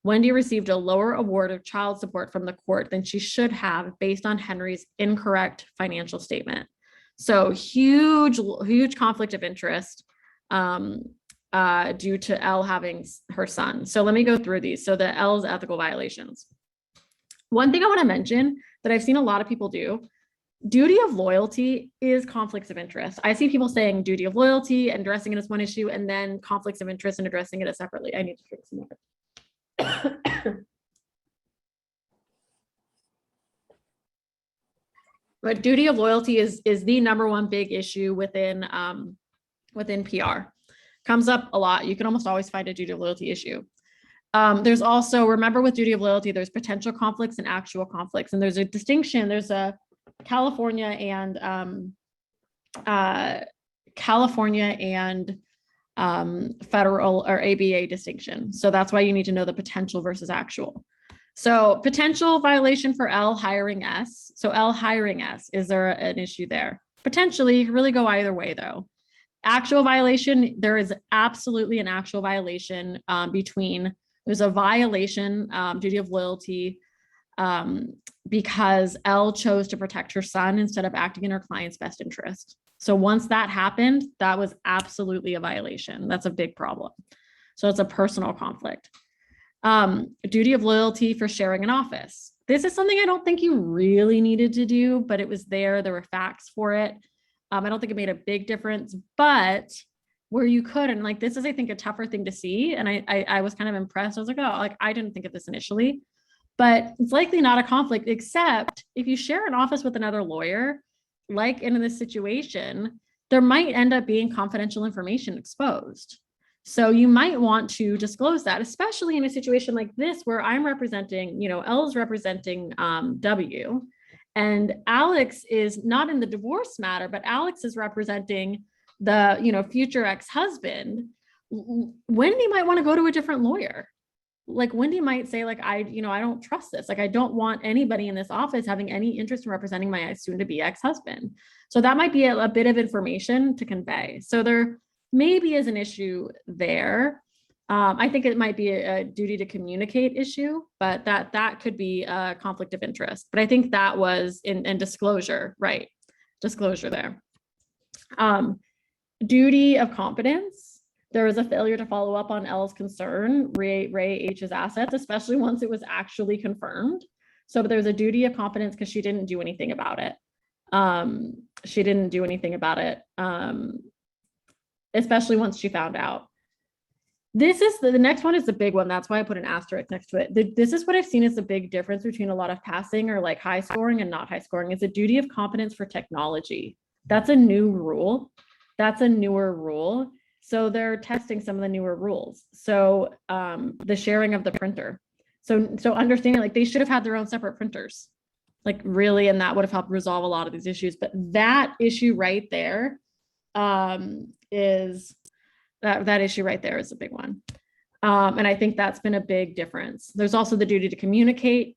Wendy received a lower award of child support from the court than she should have based on Henry's incorrect financial statement. So huge conflict of interest due to Elle having her son. So let me go through these. So the L's ethical violations. One thing I want to mention that I've seen a lot of people do, duty of loyalty is conflicts of interest. I see people saying duty of loyalty and addressing it as one issue, and then conflicts of interest and addressing it as separately. I need to drink some water. But duty of loyalty is the number one big issue within PR. Comes up a lot. You can almost always find a duty of loyalty issue. There's also, remember with duty of loyalty, there's potential conflicts and actual conflicts. And there's a distinction. There's a California and federal or ABA distinction. So that's why you need to know the potential versus actual. So potential violation for L hiring S. So L hiring S, is there an issue there? Potentially, you can really go either way though. Actual violation, there is absolutely an actual violation there's a violation, duty of loyalty, because Elle chose to protect her son instead of acting in her client's best interest. So once that happened, that was absolutely a violation. That's a big problem. So it's a personal conflict. Duty of loyalty for sharing an office. This is something I don't think you really needed to do, but it was there. There were facts for it. I don't think it made a big difference, but where you could, and like, this is, I think, a tougher thing to see. And I was kind of impressed. I was like, oh, like, I didn't think of this initially, but it's likely not a conflict, except if you share an office with another lawyer, like in this situation, there might end up being confidential information exposed. So you might want to disclose that, especially in a situation like this, where I'm representing, L's representing W, and Alex is not in the divorce matter, but Alex is representing the, future ex-husband. Wendy might want to go to a different lawyer. like Wendy might say like, I don't trust this. Like, I don't want anybody in this office having any interest in representing my soon to be ex-husband. So that might be a bit of information to convey. So there maybe is an issue there. I think it might be a duty to communicate issue, but that could be a conflict of interest. But I think that was in disclosure, right? Disclosure there. Duty of competence. There was a failure to follow up on L's concern, Ray H's assets, especially once it was actually confirmed. So there was a duty of competence because she didn't do anything about it. She didn't do anything about it, especially once she found out. This is the next one is the big one. That's why I put an asterisk next to it. This is what I've seen is the big difference between a lot of passing or like high scoring and not high scoring. It's a duty of competence for technology. That's a new rule. That's a newer rule. So they're testing some of the newer rules. So the sharing of the printer. So understanding like they should have had their own separate printers, like really, and that would have helped resolve a lot of these issues. But that issue right there is that issue right there is a big one. And I think that's been a big difference. There's also the duty to communicate.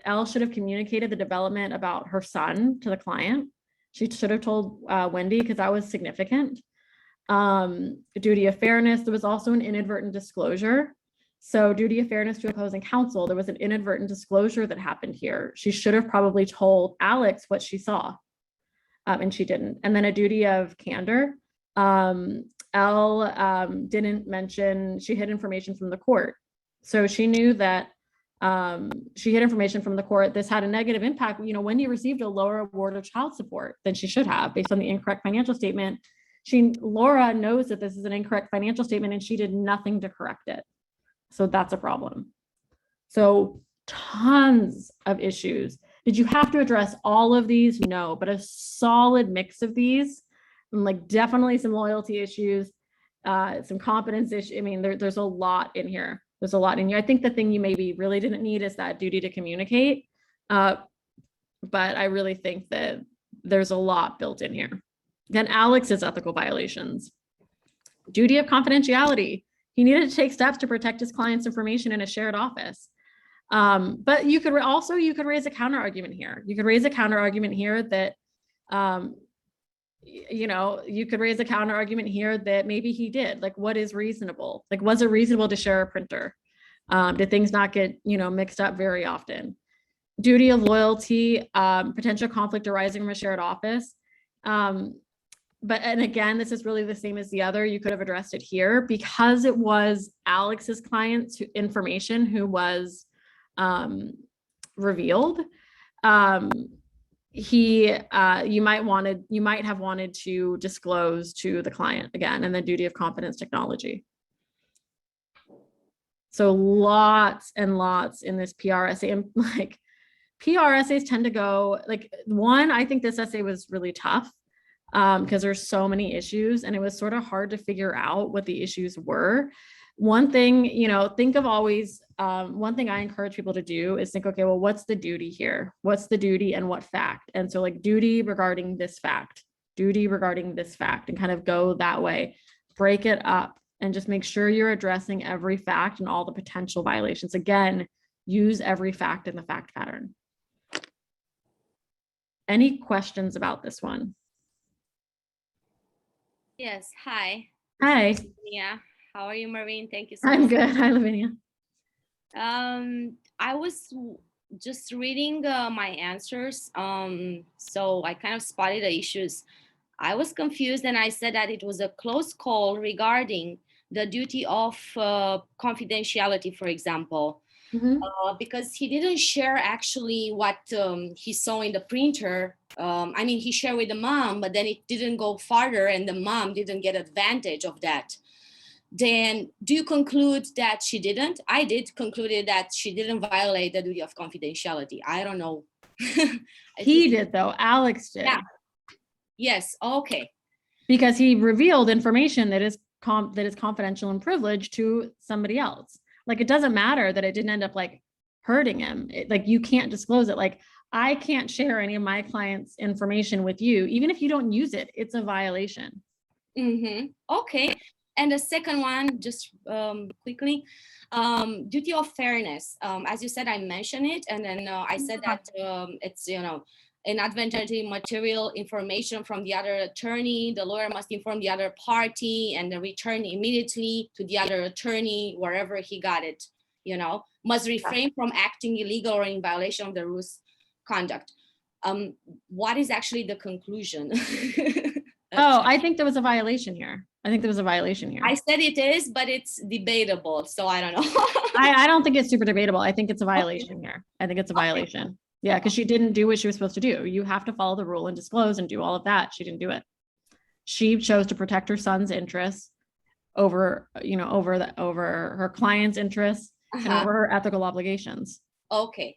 Elle should have communicated the development about her son to the client. She should have told Wendy because that was significant. Duty of fairness, there was also an inadvertent disclosure. So duty of fairness to opposing counsel, there was an inadvertent disclosure that happened here. She should have probably told Alex what she saw, and she didn't. And then a duty of candor. Elle didn't mention, she hid information from the court. So she knew that she hid information from the court. This had a negative impact. Wendy received a lower award of child support than she should have based on the incorrect financial statement. Laura knows that this is an incorrect financial statement and she did nothing to correct it. So that's a problem. So tons of issues. Did you have to address all of these? No, but a solid mix of these, and like definitely some loyalty issues, some competence issues. I mean, there's a lot in here. There's a lot in here. I think the thing you maybe really didn't need is that duty to communicate. But I really think that there's a lot built in here. Then Alex's ethical violations. Duty of confidentiality. He needed to take steps to protect his client's information in a shared office. But you could raise a counter argument here. You could raise a counter argument here that, you could raise a counter argument here that maybe he did. Like, what is reasonable? Like, was it reasonable to share a printer? Did things not get, mixed up very often? Duty of loyalty, potential conflict arising from a shared office. And again, this is really the same as the other. You could have addressed it here because it was Alex's client's information who was revealed. You might have wanted to disclose to the client again, and the duty of competence technology. So lots and lots in this PR essay, and like PR essays tend to go like I think this essay was really tough. Because there's so many issues and it was sort of hard to figure out what the issues were. One thing, think of always, one thing I encourage people to do is think, okay, well, what's the duty here? What's the duty and what fact? And so like duty regarding this fact, and kind of go that way, break it up and just make sure you're addressing every fact and all the potential violations. Again, use every fact in the fact pattern. Any questions about this one? Yes, hi. Hi. Yeah, how are you, Maureen? Thank you so I'm much. good. Hi, Lavinia. I was just reading my answers, so I kind of spotted the issues. I was confused and I said that it was a close call regarding the duty of confidentiality, for example, because he didn't share actually what he saw in the printer. I mean, he shared with the mom, but then it didn't go farther and the mom didn't get advantage of that. Then do you conclude that she didn't? I did conclude that she didn't violate the duty of confidentiality. I don't know. He did though, Alex did. Yeah. Yes, okay. Because he revealed information that is confidential and privileged to somebody else. Like, it doesn't matter that it didn't end up like hurting him. Like, you can't disclose it. Like, I can't share any of my clients' information with you. Even if you don't use it, it's a violation. Okay. And the second one, just quickly, duty of fairness. As you said, I mentioned it, and then I said that it's, inadvertently material information from the other attorney. The lawyer must inform the other party and then return immediately to the other attorney wherever he got it. Must refrain from acting illegal or in violation of the rules conduct. What is actually the conclusion? Oh, I think there was a violation here. I said it is, but it's debatable, so I don't know. I don't think it's super debatable. I think it's a violation here. I think it's a violation. Yeah, because she didn't do what she was supposed to do. You have to follow the rule and disclose and do all of that. She didn't do it. She chose to protect her son's interests over her client's interests and over her ethical obligations. Okay.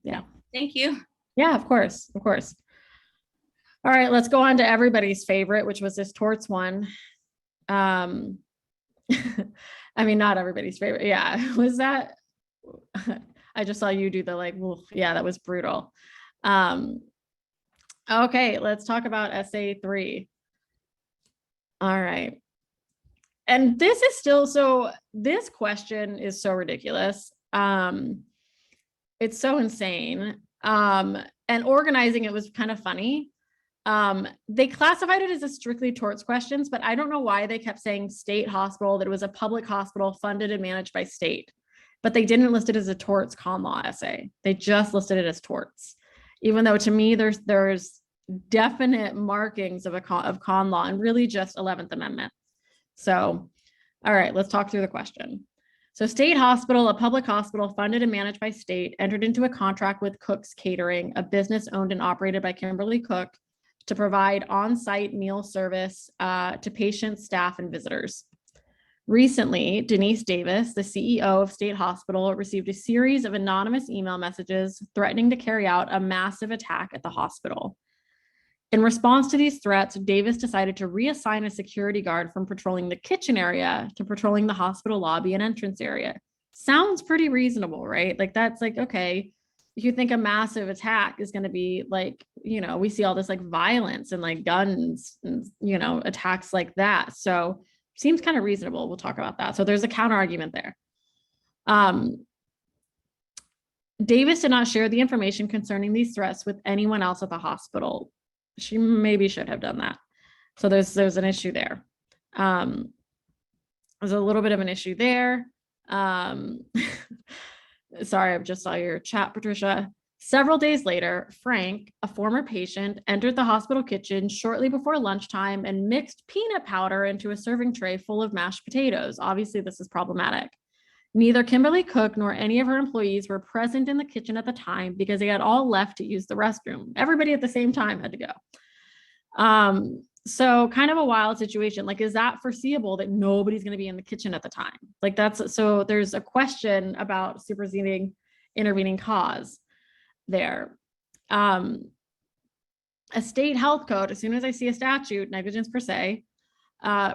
Yeah. Thank you. Yeah, of course. All right, let's go on to everybody's favorite, which was this torts one. I mean, not everybody's favorite. Yeah, was that? I just saw you do the yeah, that was brutal. Okay, let's talk about essay 3. All right. And this is still, so this question is so ridiculous. It's so insane. And organizing it was kind of funny. They classified it as a strictly torts questions, but I don't know why they kept saying state hospital, that it was a public hospital funded and managed by state, but they didn't list it as a torts con law essay. They just listed it as torts, even though to me, there's definite markings of con law and really just 11th Amendment. So, all right, let's talk through the question. So state hospital, a public hospital funded and managed by state, entered into a contract with Cook's Catering, a business owned and operated by Kimberly Cook, to provide on-site meal service to patients, staff, and visitors. Recently, Denise Davis, the CEO of State Hospital, received a series of anonymous email messages threatening to carry out a massive attack at the hospital. In response to these threats, Davis decided to reassign a security guard from patrolling the kitchen area to patrolling the hospital lobby and entrance area. Sounds pretty reasonable, right? Like that's like, okay, if you think a massive attack is going to be like, we see all this like violence and like guns and, attacks like that. So seems kind of reasonable. We'll talk about that. So there's a counter argument there. Davis did not share the information concerning these threats with anyone else at the hospital. She maybe should have done that. So there's an issue there. There's a little bit of an issue there. Sorry, I just saw your chat, Patricia. Several days later, Frank, a former patient, entered the hospital kitchen shortly before lunchtime and mixed peanut powder into a serving tray full of mashed potatoes. Obviously, this is problematic. Neither Kimberly Cook nor any of her employees were present in the kitchen at the time because they had all left to use the restroom. Everybody at the same time had to go. So kind of a wild situation. Like, is that foreseeable that nobody's going to be in the kitchen at the time? Like so there's a question about superseding intervening cause there. A state health code, as soon as I see a statute, negligence per se,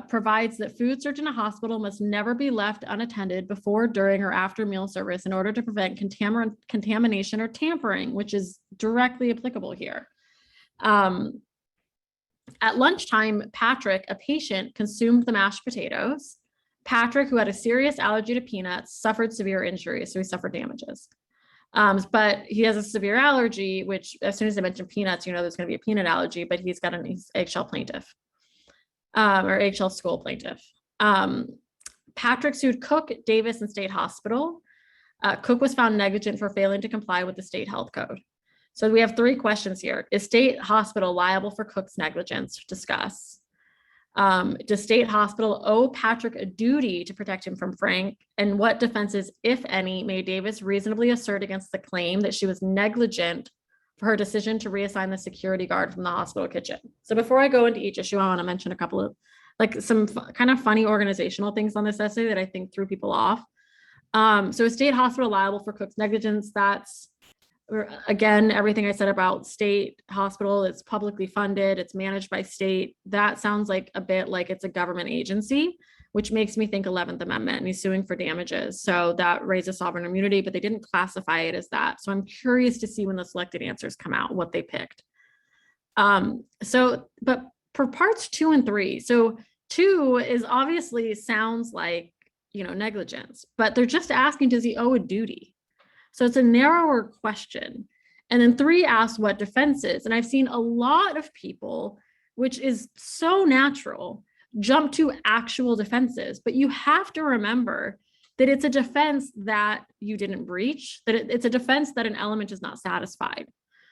provides that food served in a hospital must never be left unattended before, during, or after meal service in order to prevent contamination or tampering, which is directly applicable here. At lunchtime, Patrick, a patient, consumed the mashed potatoes. Patrick, who had a serious allergy to peanuts, suffered severe injuries, so he suffered damages. But he has a severe allergy, which as soon as I mention peanuts, there's going to be a peanut allergy, but he's got an eggshell plaintiff. Or eggshell skull plaintiff. Patrick sued Cook, Davis, and State Hospital. Cook was found negligent for failing to comply with the state health code. So we have 3 questions here. Is State Hospital liable for Cook's negligence? Discuss. Does State Hospital owe Patrick a duty to protect him from Frank? And what defenses, if any, may Davis reasonably assert against the claim that she was negligent for her decision to reassign the security guard from the hospital kitchen? So before I go into each issue, I want to mention a couple of some kind of funny organizational things on this essay that I think threw people off. So is State Hospital liable for Cook's negligence? That's, again, everything I said about State Hospital. It's publicly funded, it's managed by state. That sounds like a bit like it's a government agency, which makes me think 11th Amendment, and he's suing for damages. So that raises sovereign immunity, but they didn't classify it as that. So I'm curious to see when the selected answers come out, what they picked. But for parts 2 and 3, so 2 is obviously sounds like, negligence, but they're just asking, does he owe a duty? So it's a narrower question. And then 3 asks what defense is. And I've seen a lot of people, which is so natural, jump to actual defenses, but you have to remember that it's a defense that you didn't breach, that it's a defense that an element is not satisfied.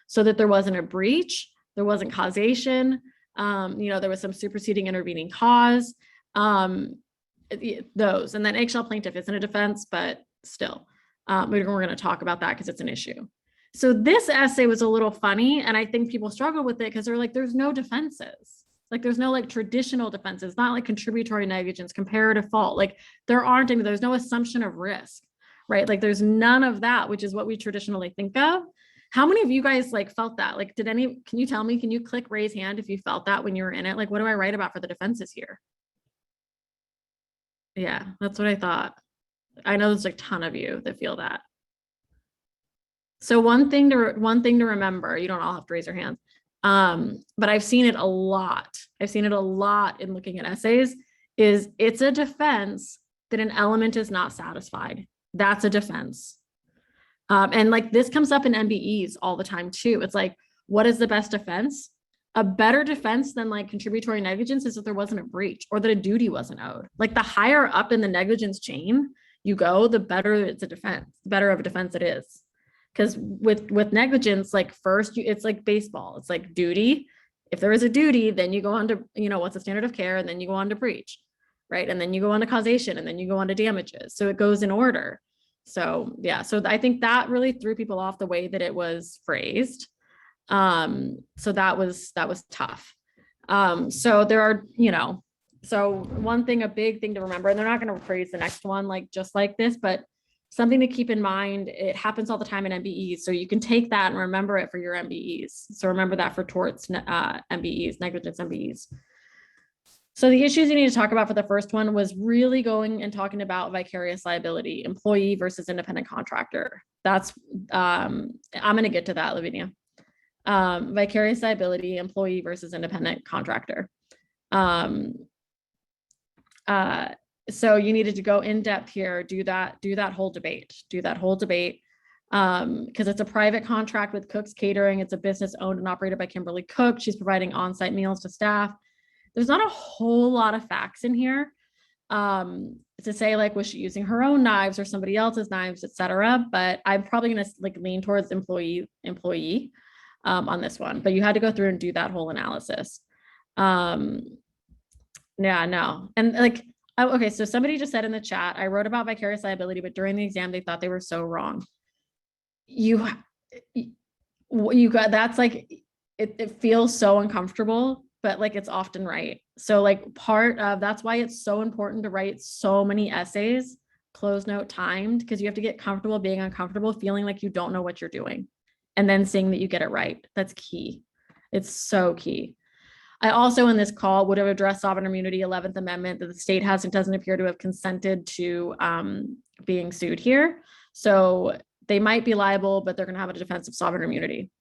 So that there wasn't a breach, there wasn't causation, there was some superseding intervening cause, those. And then eggshell plaintiff isn't a defense, but still, we're going to talk about that because it's an issue. So this essay was a little funny, and I think people struggle with it because they're like, there's no defenses. Like there's no like traditional defenses, not like contributory negligence, comparative fault. Like there aren't any, there's no assumption of risk, right? Like there's none of that, which is what we traditionally think of. How many of you guys like felt that? Like, can you tell me, can you click raise hand if you felt that when you were in it? Like, what do I write about for the defenses here? Yeah, that's what I thought. I know there's like a ton of you that feel that. So one thing to remember, you don't all have to raise your hands. But I've seen it a lot. I've seen it a lot in looking at essays, is it's a defense that an element is not satisfied. That's a defense. And like this comes up in MBEs all the time too. It's like, what is the best defense? A better defense than like contributory negligence is that there wasn't a breach or that a duty wasn't owed. Like the higher up in the negligence chain you go, the better it's a defense, the better of a defense it is. Because with negligence, like first, it's like baseball. It's like duty. If there is a duty, then you go on to, what's the standard of care, and then you go on to breach, right? And then you go on to causation, and then you go on to damages. So it goes in order. So yeah, so I think that really threw people off the way that it was phrased. So that was tough. So there are, so one thing, a big thing to remember, and they're not going to phrase the next one like just like this, but something to keep in mind, it happens all the time in MBEs. So you can take that and remember it for your MBEs. So remember that for torts, MBEs, negligence MBEs. So the issues you need to talk about for the first one was really going and talking about vicarious liability, employee versus independent contractor. That's, I'm going to get to that, Lavinia. Vicarious liability, employee versus independent contractor. So you needed to go in depth here, do that whole debate, because it's a private contract with Cook's Catering. It's a business owned and operated by Kimberly Cook. She's providing on-site meals to staff. There's not a whole lot of facts in here to say like, was she using her own knives or somebody else's knives, etc. But I'm probably going to like lean towards employee on this one, but you had to go through and do that whole analysis. Yeah, no. And like, okay, so somebody just said in the chat, I wrote about vicarious liability, but during the exam, they thought they were so wrong. You got, that's like, it feels so uncomfortable, but like, it's often right. So like part of, that's why it's so important to write so many essays, close note timed, because you have to get comfortable being uncomfortable, feeling like you don't know what you're doing, and then seeing that you get it right. That's key. It's so key. I also in this call would have addressed sovereign immunity, 11th Amendment, that the state doesn't appear to have consented to being sued here. So they might be liable, but they're going to have a defense of sovereign immunity.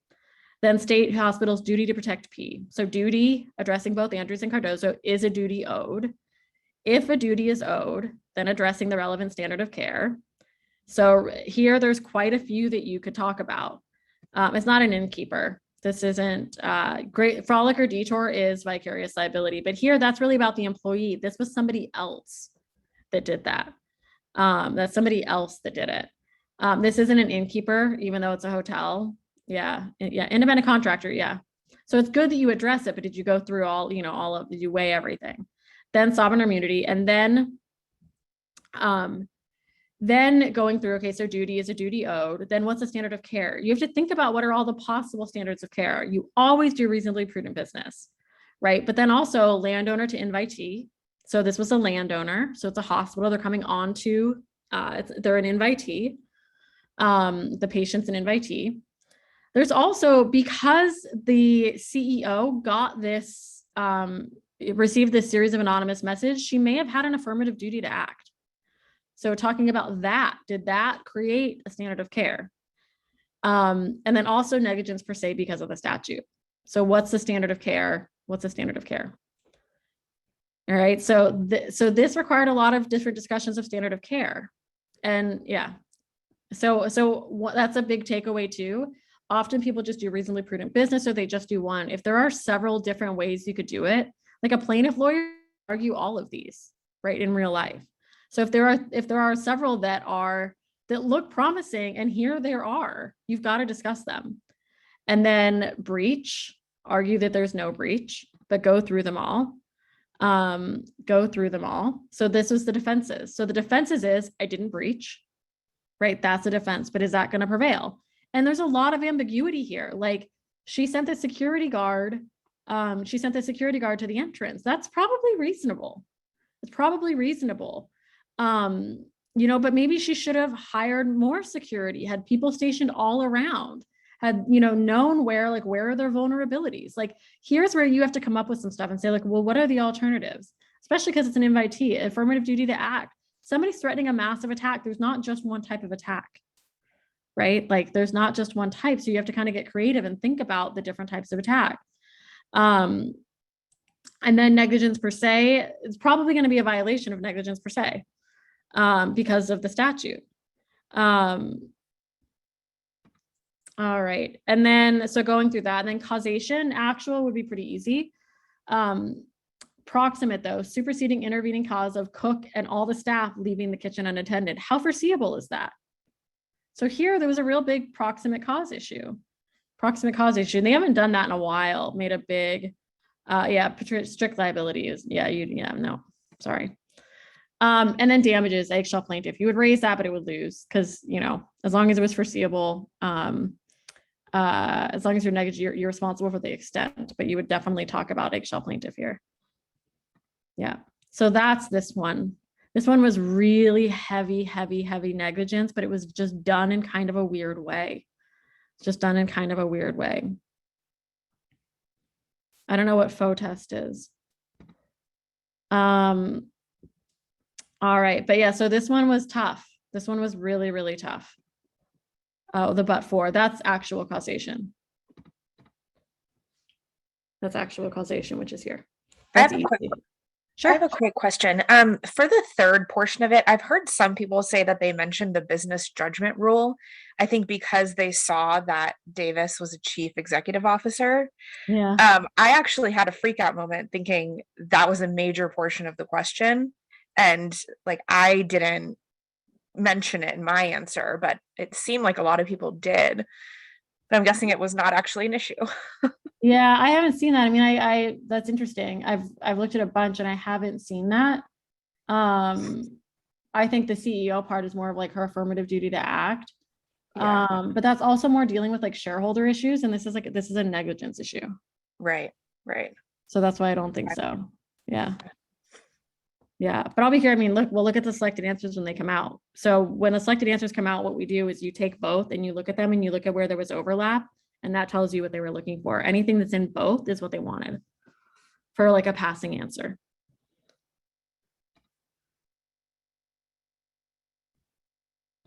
Then state hospitals' duty to protect P. So duty, addressing both Andrews and Cardozo, is a duty owed. If a duty is owed, then addressing the relevant standard of care. So here there's quite a few that you could talk about. It's not an innkeeper. This isn't great. Frolic or Detour is vicarious liability, but here that's really about the employee. This was somebody else that did that. That's somebody else that did it. This isn't an innkeeper, even though it's a hotel. Yeah, independent contractor. Yeah. So it's good that you address it, but did you go through all, did you weigh everything? Then sovereign immunity, and then going through, okay, so duty is a duty owed. Then what's the standard of care? You have to think about what are all the possible standards of care. You always do reasonably prudent business, right? But then also landowner to invitee. So this was a landowner. So it's a hospital. They're coming on to, they're an invitee. The patient's an invitee. There's also, because the CEO got this, received this series of anonymous messages, she may have had an affirmative duty to act. So talking about that, did that create a standard of care? And then also negligence per se because of the statute. So what's the standard of care? What's the standard of care? All right, so this required a lot of different discussions of standard of care. And yeah, so that's a big takeaway too. Often people just do reasonably prudent business, or they just do one. If there are several different ways you could do it, like a plaintiff lawyer argue all of these, right, in real life. So if there are several that look promising, and here there are, you've got to discuss them. And then breach, argue that there's no breach, but go through them all. So this was the defenses. So the defenses is, I didn't breach, right? That's a defense, but is that going to prevail? And there's a lot of ambiguity here. Like, she sent the security guard to the entrance. That's probably reasonable. It's probably reasonable. But maybe she should have hired more security, had people stationed all around, had, known where are their vulnerabilities? Like, here's where you have to come up with some stuff and say, like, well, what are the alternatives? Especially because it's an invitee, affirmative duty to act. Somebody's threatening a massive attack. There's not just one type of attack, right? Like, there's not just one type. So you have to kind of get creative and think about the different types of attack. And then negligence per se is probably going to be a violation of negligence per se, because of the statute. All right. And then, so going through that, and then causation, actual would be pretty easy. Proximate though, superseding intervening cause of cook and all the staff leaving the kitchen unattended. How foreseeable is that? So here, there was a real big proximate cause issue. And they haven't done that in a while. Made a big, strict liability is, sorry. And then damages, eggshell plaintiff. You would raise that, but it would lose because, as long as it was foreseeable, as long as you're negligent, you're responsible for the extent, but you would definitely talk about eggshell plaintiff here. Yeah. So that's this one. This one was really heavy negligence, but it was just done in kind of a weird way. I don't know what faux test is. All right. But yeah, so this one was tough. This one was really, really tough. Oh, the but for, that's actual causation. That's actual causation, which is here. That's easy. I have a quick question. For the third portion of it, I've heard some people say that they mentioned the business judgment rule. I think because they saw that Davis was a chief executive officer. Yeah. I actually had a freak out moment thinking that was a major portion of the question. And like, I didn't mention it in my answer, but it seemed like a lot of people did. But I'm guessing it was not actually an issue. Yeah, I haven't seen that. I mean, I that's interesting. I've looked at a bunch and I haven't seen that. I think the CEO part is more of like her affirmative duty to act. Yeah. But that's also more dealing with like shareholder issues, and this is a negligence issue. Right. So that's why I don't think so. Yeah. Yeah, but I'll be here. I mean, we'll look at the selected answers when they come out. So when the selected answers come out, what we do is you take both and you look at them and you look at where there was overlap, and that tells you what they were looking for. Anything that's in both is what they wanted for like a passing answer.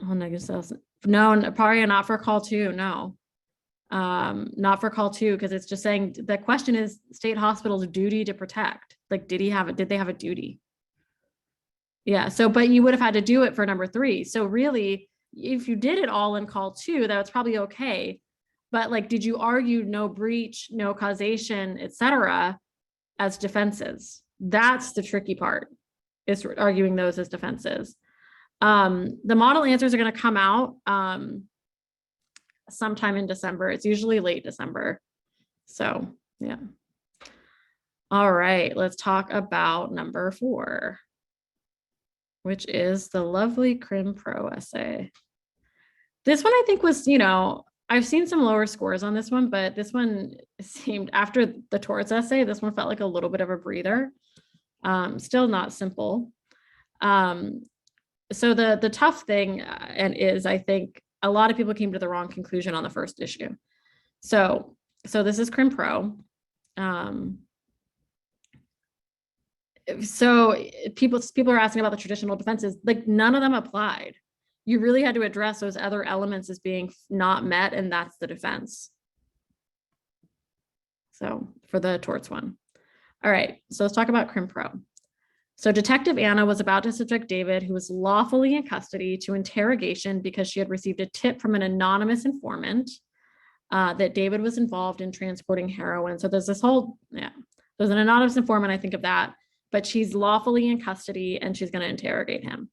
Oh, negative. No, probably not for call 2. No, not for call 2, because it's just saying the question is state hospital's duty to protect. Like, did they have a duty? Yeah. So, but you would have had to do it for number 3. So really, if you did it all in call 2, that was probably okay. But like, did you argue no breach, no causation, etc., as defenses? That's the tricky part, is arguing those as defenses. The model answers are going to come out sometime in December. It's usually late December. So yeah. All right, let's talk about number 4, which is the lovely Crim Pro essay. This one I think was, I've seen some lower scores on this one, but this one seemed, after the torts essay, this one felt like a little bit of a breather. Still not simple. So the tough thing is, I think a lot of people came to the wrong conclusion on the first issue. So this is Crim Pro. So people are asking about the traditional defenses, like none of them applied. You really had to address those other elements as being not met, and that's the defense. So for the torts one. All right, so let's talk about Crim Pro. So Detective Anna was about to subject David, who was lawfully in custody, to interrogation because she had received a tip from an anonymous informant that David was involved in transporting heroin. So there's this whole, there's an anonymous informant, I think of that, but she's lawfully in custody and she's going to interrogate him.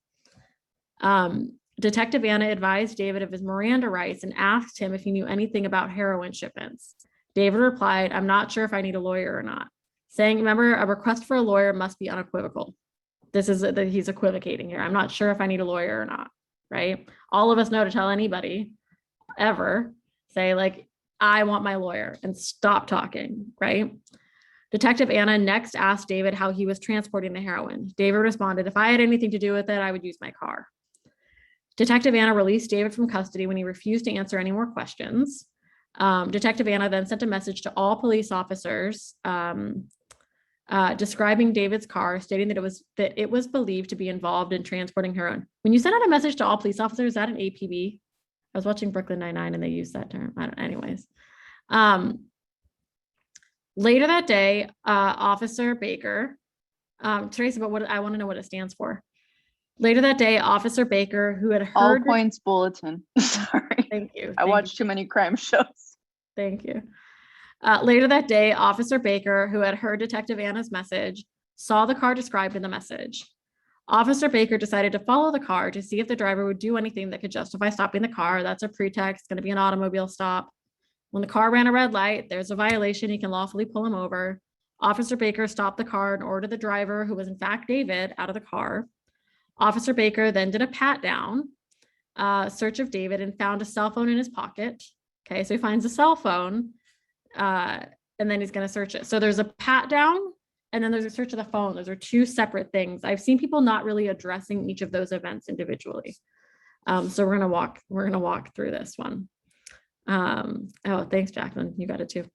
Detective Anna advised David of his Miranda rights and asked him if he knew anything about heroin shipments. David replied, "I'm not sure if I need a lawyer or not," saying, remember, a request for a lawyer must be unequivocal. This is that he's equivocating here. I'm not sure if I need a lawyer or not, right? All of us know to tell anybody ever, say like, I want my lawyer, and stop talking, right? Detective Anna next asked David how he was transporting the heroin. David responded, "If I had anything to do with it, I would use my car." Detective Anna released David from custody when he refused to answer any more questions. Detective Anna then sent a message to all police officers describing David's car, stating that it was believed to be involved in transporting heroin. When you send out a message to all police officers, is that an APB? I was watching Brooklyn Nine-Nine and they used that term. Anyways. Later that day, Officer Baker, Tracy, but what I want to know what it stands for. Later that day, Officer Baker, who had heard— All Points Bulletin. Sorry. Thank you. I watched too many crime shows. Thank you. Later that day, Officer Baker, who had heard Detective Anna's message, saw the car described in the message. Officer Baker decided to follow the car to see if the driver would do anything that could justify stopping the car. That's a pretext, it's going to be an automobile stop. When the car ran a red light, there's a violation, he can lawfully pull him over. Officer Baker stopped the car and ordered the driver, who was in fact David, out of the car. Officer Baker then did a pat down search of David and found a cell phone in his pocket. Okay, so he finds a cell phone and then he's going to search it. So there's a pat down and then there's a search of the phone. Those are two separate things. I've seen people not really addressing each of those events individually. So we're going to walk through this one. Oh, thanks, Jacqueline. You got it too.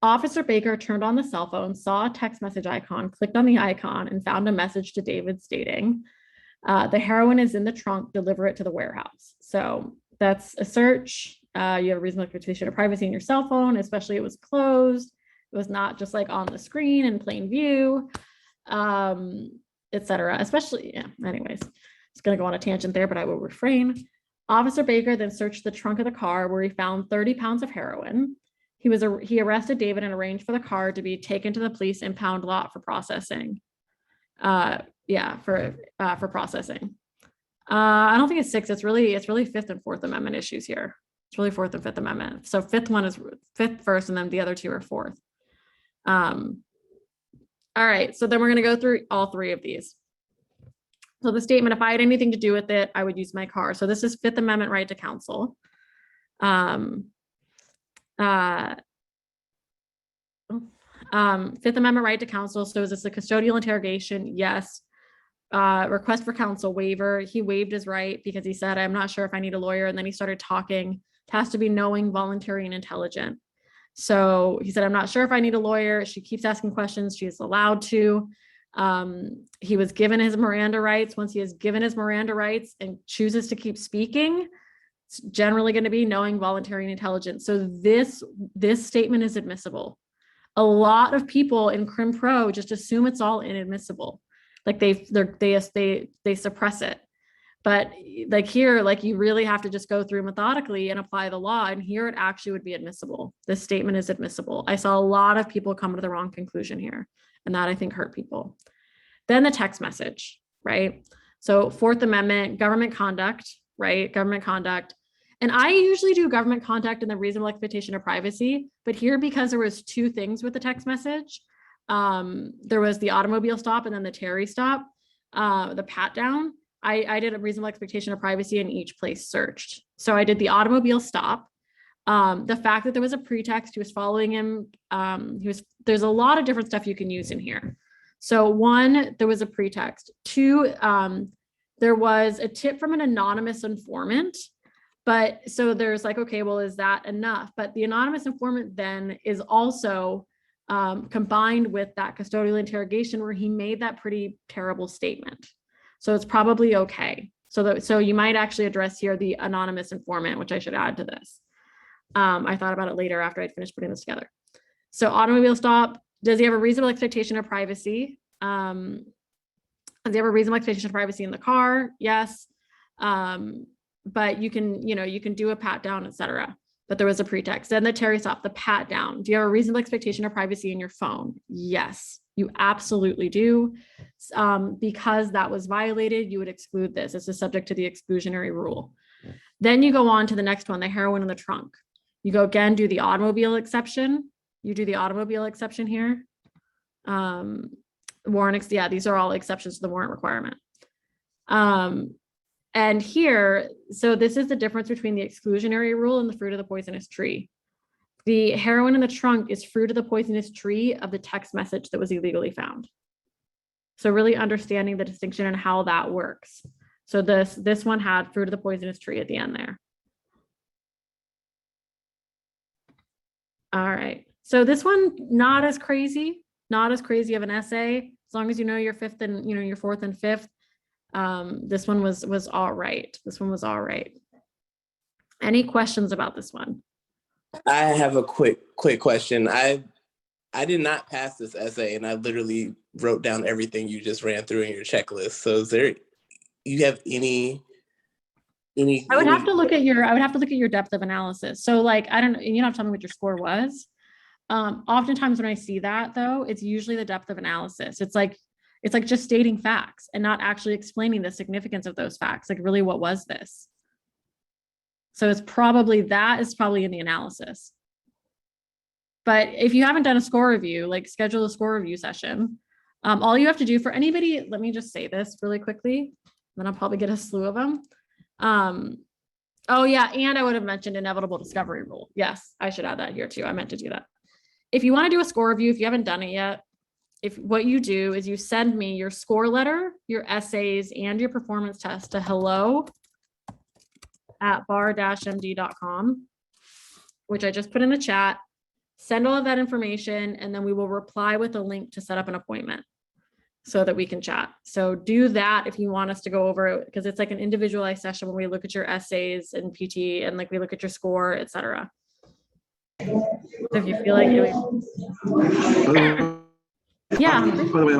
Officer Baker turned on the cell phone, saw a text message icon, clicked on the icon, and found a message to David stating, "The heroin is in the trunk, deliver it to the warehouse." So that's a search. You have a reasonable expectation of privacy in your cell phone, especially it was closed. It was not just like on the screen in plain view, etc. Especially, yeah, anyways, it's going to go on a tangent there, but I will refrain. Officer Baker then searched the trunk of the car where he found 30 pounds of heroin. He arrested David and arranged for the car to be taken to the police impound lot for processing. For processing. I don't think it's 6. It's really 5th and 4th Amendment issues here. It's really 4th and 5th Amendment. So 5th one is 5th first, and then the other two are 4th. All right, so then we're going to go through all 3 of these. So the statement, if I had anything to do with it, I would use my car. So this is 5th Amendment right to counsel. 5th Amendment right to counsel. So is this a custodial interrogation? Yes. Request for counsel waiver. He waived his right because he said, "I'm not sure if I need a lawyer." And then he started talking. It has to be knowing, voluntary, and intelligent. So he said, "I'm not sure if I need a lawyer." She keeps asking questions. She is allowed to. He was given his Miranda rights. Once he is given his Miranda rights and chooses to keep speaking, it's generally going to be knowing, voluntary, and intelligent. So this statement is admissible. A lot of people in Crim Pro just assume it's all inadmissible. Like they suppress it. But like here, like you really have to just go through methodically and apply the law. And here it actually would be admissible. This statement is admissible. I saw a lot of people come to the wrong conclusion here, and that I think hurt people. Then the text message, right? So 4th Amendment, government conduct, right? Government conduct. And I usually do government conduct in the reasonable expectation of privacy, but here, because there was 2 things with the text message, there was the automobile stop and then the Terry stop, the pat down. I did a reasonable expectation of privacy in each place searched. So I did the automobile stop. The fact that there was a pretext, he was following him. There's a lot of different stuff you can use in here. So 1, there was a pretext. 2, there was a tip from an anonymous informant. But so there's like, okay, well, is that enough? But the anonymous informant then is also combined with that custodial interrogation where he made that pretty terrible statement. So it's probably okay. So you might actually address here the anonymous informant, which I should add to this. I thought about it later after I'd finished putting this together. So automobile stop, Does he have a reasonable expectation of privacy? Does he have a reasonable expectation of privacy in the car? Yes. But you can, you can do a pat down, etc. But there was a pretext. Then the Terry stop, the pat down. Do you have a reasonable expectation of privacy in your phone? Yes, you absolutely do. Because that was violated, you would exclude this. This is subject to the exclusionary rule. Then you go on to the next one, the heroin in the trunk. You go again, do the automobile exception. You do the automobile exception here. Warrant, yeah, these are all exceptions to the warrant requirement. And here, so this is the difference between the exclusionary rule and the fruit of the poisonous tree. The heroin in the trunk is fruit of the poisonous tree of the text message that was illegally found. So really understanding the distinction and how that works. So this one had fruit of the poisonous tree at the end there. All right. So this one, not as crazy of an essay, as long as you know your fifth and your fourth and fifth. This one was all right. This one was all right. Any questions about this one? I have a quick question. I did not pass this essay, and I literally wrote down everything you just ran through in your checklist. So you have any I would have to look at your depth of analysis. So like, I don't know, you don't have to tell me what your score was. Oftentimes when I see that though, it's usually the depth of analysis. It's like just stating facts and not actually explaining the significance of those facts. Like really, what was this? So it's probably in the analysis. But if you haven't done a score review, like schedule a score review session. All you have to do for anybody, let me just say this really quickly, then I'll probably get a slew of them. Oh yeah, and I would have mentioned inevitable discovery rule. Yes, I should add that here too. I meant to do that. If you want to do a score review, if you haven't done it yet, what you do is you send me your score letter, your essays, and your performance test to hello@bar-md.com, which I just put in the chat. Send all of that information, and then we will reply with a link to set up an appointment so that we can chat. So do that if you want us to go over it, because it's like an individualized session when we look at your essays and PT and like we look at your score, etc. So if you feel like yeah. By the way,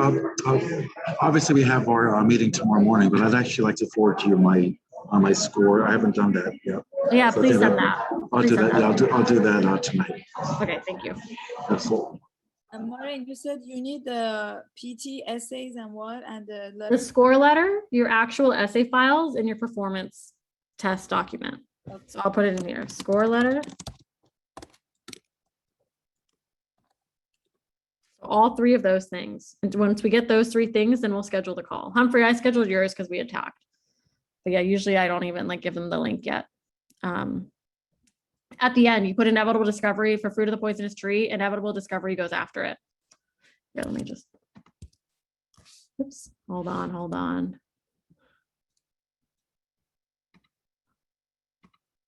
obviously we have our meeting tomorrow morning, but I'd actually like to forward to you my score. I haven't done that yet. Yeah, So please send that. I'll do that. Yeah, I'll do that tonight. Okay, thank you. Absolutely. Maureen, you said you need the PT essays and what? And the letter? The score letter, your actual essay files, and your performance test document. Okay. So I'll put it in here. Score letter. All three of those things. And once we get those three things, then we'll schedule the call. Humphrey, I scheduled yours because we had talked. But yeah, usually I don't even like give them the link yet. At the end, you put inevitable discovery for fruit of the poisonous tree. Inevitable discovery goes after it. Here, let me just, oops, hold on.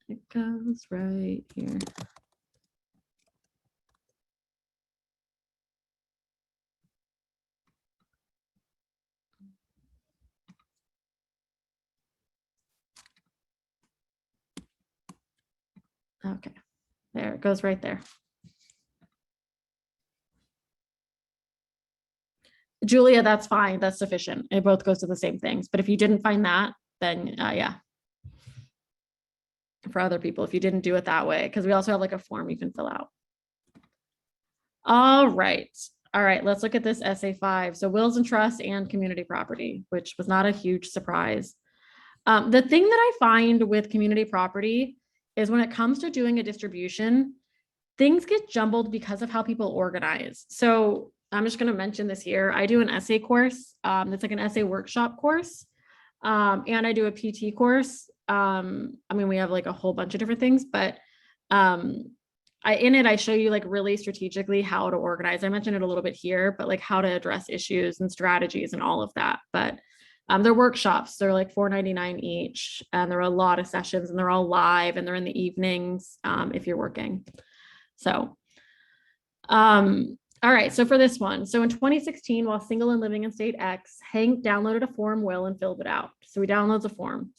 It goes right here. Okay, there it goes right there. Julia, that's fine. That's sufficient. It both goes to the same things. But if you didn't find that, then yeah. For other people, if you didn't do it that way, because we also have like a form you can fill out. All right. Let's look at this essay 5. So wills and trusts and community property, which was not a huge surprise. The thing that I find with community property is when it comes to doing a distribution, things get jumbled because of how people organize. So I'm just going to mention this here. I do an essay course. It's like an essay workshop course. And I do a PT course. I mean, we have like a whole bunch of different things, but in it, I show you like really strategically how to organize. I mentioned it a little bit here, but like how to address issues and strategies and all of that. But they're workshops. They're like $4.99 each, and there are a lot of sessions, and they're all live, and they're in the evenings if you're working. So, all right. So for this one, so in 2016, while single and living in state X, Hank downloaded a form will and filled it out. So he downloads a form,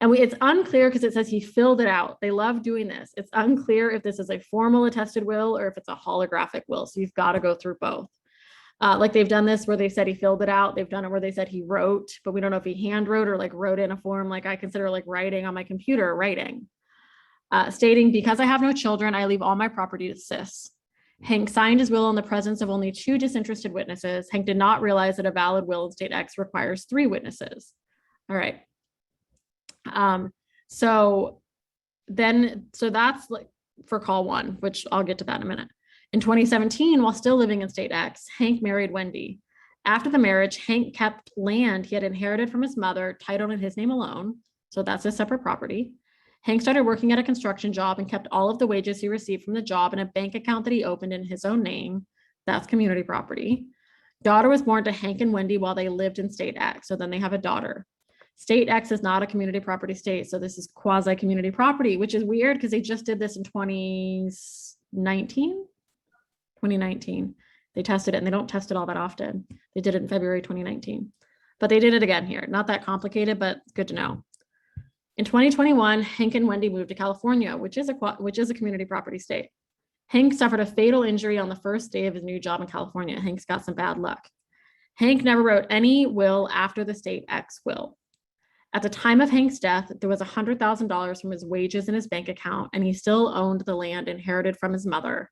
And it's unclear because it says he filled it out. They love doing this. It's unclear if this is a formal attested will or if it's a holographic will. So you've got to go through both. Like they've done this where they said he filled it out. They've done it where they said he wrote, but we don't know if he hand wrote or like wrote in a form like I consider like writing on my computer writing. Stating, because I have no children, I leave all my property to Sis. Hank signed his will in the presence of only 2 disinterested witnesses. Hank did not realize that a valid will in state X requires 3 witnesses. All right. So that's like for call 1, which I'll get to that in a minute. In 2017, while still living in state X, Hank married Wendy. After the marriage, Hank kept land he had inherited from his mother, titled in his name alone. So that's a separate property. Hank started working at a construction job and kept all of the wages he received from the job in a bank account that he opened in his own name. That's community property. Daughter was born to Hank and Wendy while they lived in state X. So then they have a daughter. State X is not a community property state. So this is quasi community property, which is weird because they just did this in 2019. They tested it and they don't test it all that often. They did it in February 2019, but they did it again here. Not that complicated, but good to know. In 2021, Hank and Wendy moved to California, which is a community property state. Hank suffered a fatal injury on the first day of his new job in California. Hank's got some bad luck. Hank never wrote any will after the state X will. At the time of Hank's death, there was $100,000 from his wages in his bank account, and he still owned the land inherited from his mother.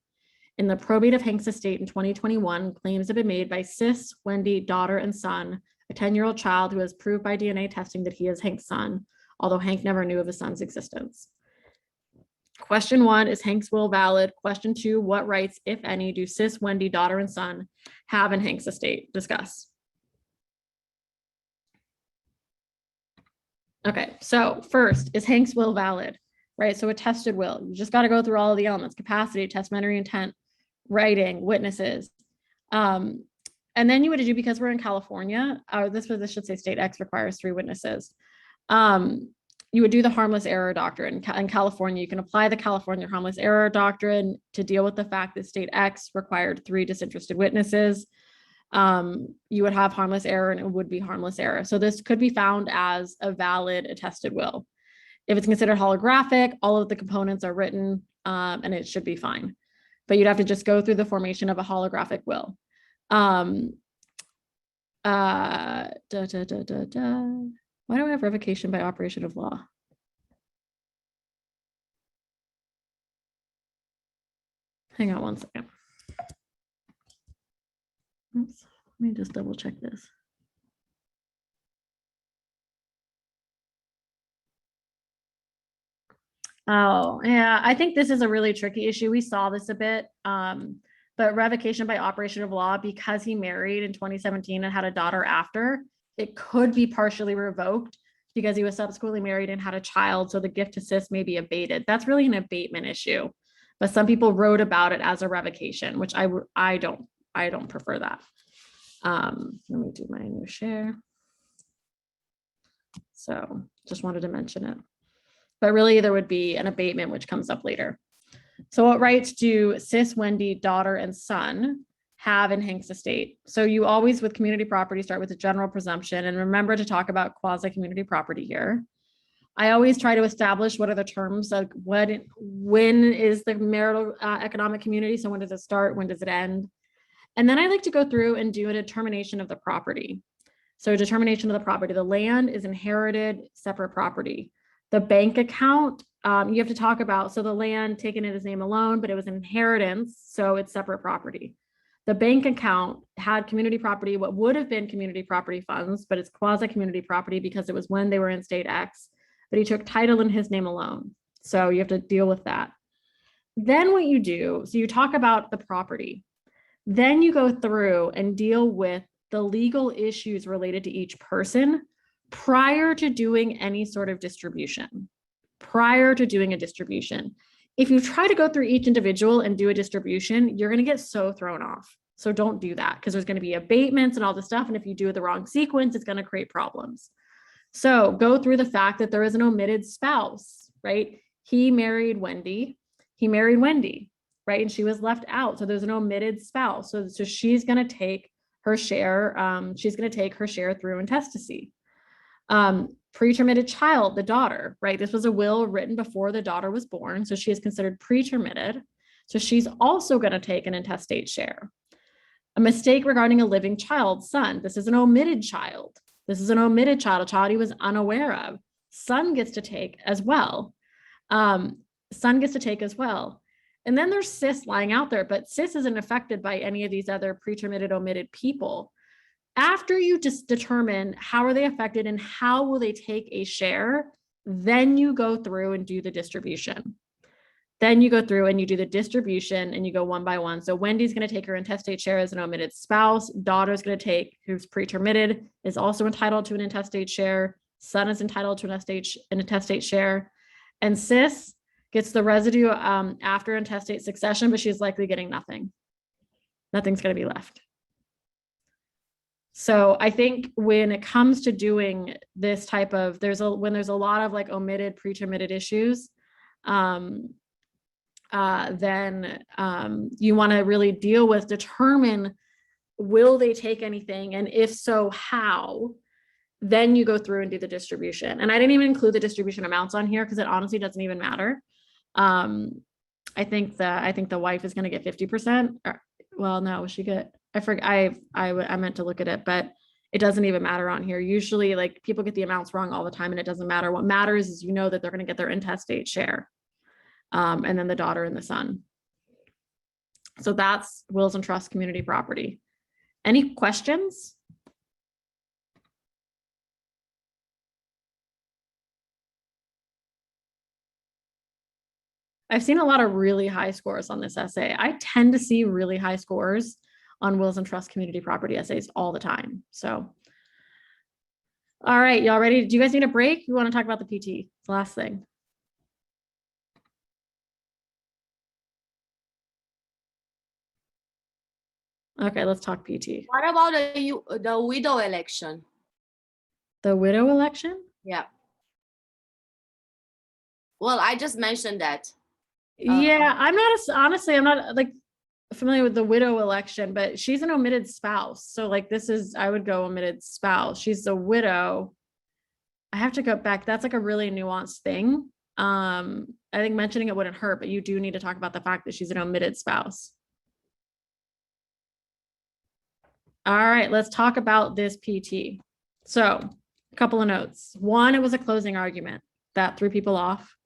In the probate of Hank's estate in 2021, claims have been made by Sis, Wendy, daughter, and son, a 10-year-old child who has proved by DNA testing that he is Hank's son, although Hank never knew of his son's existence. Question 1, is Hank's will valid? Question 2, what rights, if any, do Sis, Wendy, daughter, and son have in Hank's estate? Discuss. Okay, so first, is Hank's will valid? Right, so a tested will. You just got to go through all of the elements: capacity, testamentary intent, writing, witnesses. And then you would do, because we're in California, this should say state X requires 3 witnesses. You would do the harmless error doctrine. In California, you can apply the California harmless error doctrine to deal with the fact that state X required 3 disinterested witnesses. You would have harmless error and it would be harmless error. So this could be found as a valid attested will. If it's considered holographic, all of the components are written and it should be fine. But you'd have to just go through the formation of a holographic will. Why do I have revocation by operation of law? Hang on one second. Oops, let me just double check this. Oh, yeah, I think this is a really tricky issue. We saw this a bit, but revocation by operation of law, because he married in 2017 and had a daughter after, it could be partially revoked because he was subsequently married and had a child. So the gift to Sis may be abated. That's really an abatement issue, but some people wrote about it as a revocation, which I don't prefer that. Let me do my new share. So just wanted to mention it. But really there would be an abatement, which comes up later. So what rights do Sis, Wendy, daughter, and son have in Hank's estate? So you always, with community property, start with a general presumption, and remember to talk about quasi-community property here. I always try to establish what are the terms of when is the marital economic community. So when does it start? When does it end? And then I like to go through and do a determination of the property. So determination of the property, the land is inherited, separate property. The bank account, you have to talk about, so the land taken in his name alone, but it was inheritance, so it's separate property. The bank account had community property, what would have been community property funds, but it's quasi-community property because it was when they were in state X, but he took title in his name alone. So you have to deal with that. Then what you do, so you talk about the property. Then you go through and deal with the legal issues related to each person prior to doing any sort of distribution. Prior to doing a distribution. If you try to go through each individual and do a distribution, you're going to get so thrown off. So don't do that, because there's going to be abatements and all this stuff. And if you do the wrong sequence, it's going to create problems. So go through the fact that there is an omitted spouse, right? He married Wendy, right? And she was left out. So there's an omitted spouse. So she's going to take her share. She's going to take her share through intestacy. Pretermitted child, the daughter, right? This was a will written before the daughter was born. So she is considered pretermitted. So she's also going to take an intestate share. A mistake regarding a living child, son. This is an omitted child. This is an omitted child, a child he was unaware of. Son gets to take as well. Son gets to take as well. And then there's cis lying out there, but cis isn't affected by any of these other pretermitted, omitted people. After you just determine how are they affected and how will they take a share, then you go through and do the distribution. Then you go through and you do the distribution and you go one by one. So Wendy's going to take her intestate share as an omitted spouse. Daughter's going to take, who's pretermitted, is also entitled to an intestate share. Son is entitled to an intestate share. And cis gets the residue after intestate succession, but she's likely getting nothing. Nothing's going to be left. So I think when it comes to doing this type of, when there's a lot of like omitted, pretermitted issues, then you want to really determine, will they take anything? And if so, how? Then you go through and do the distribution. And I didn't even include the distribution amounts on here because it honestly doesn't even matter. I think the wife is going to get 50%. Well, no, she get, I forgot, I meant to look at it, but it doesn't even matter on here. Usually like people get the amounts wrong all the time and it doesn't matter. What matters is, that they're going to get their intestate share. And then the daughter and the son. So that's wills and trust community property. Any questions? I've seen a lot of really high scores on this essay. I tend to see really high scores on wills and trust community property essays all the time. So, all right, y'all ready? Do you guys need a break? You want to talk about the PT? It's the last thing. Okay, let's talk PT. What about the widow election? The widow election? Yeah. Well, I just mentioned that. Yeah, I'm not like familiar with the widow election, but she's an omitted spouse. So like I would go omitted spouse. She's a widow. I have to go back. That's like a really nuanced thing. I think mentioning it wouldn't hurt, but you do need to talk about the fact that she's an omitted spouse. All right, let's talk about this PT. So a couple of notes. One, it was a closing argument that threw people off.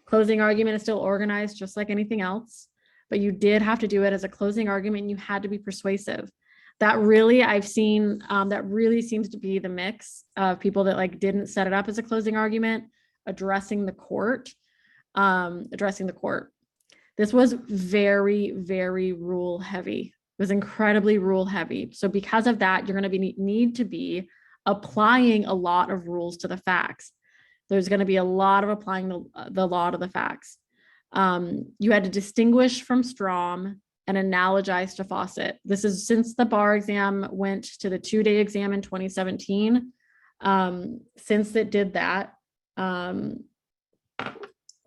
Closing argument is still organized just like anything else, but you did have to do it as a closing argument. And you had to be persuasive. That really, I've seen, that really seems to be the mix of people that like didn't set it up as a closing argument, addressing the court. This was very, very rule heavy. It was incredibly rule heavy. So because of that, you're going to need to be applying a lot of rules to the facts. There's going to be a lot of applying the law to the facts. You had to distinguish from Strom and analogize to Fawcett. This is since the bar exam went to the 2-day exam in 2017. Since it did that,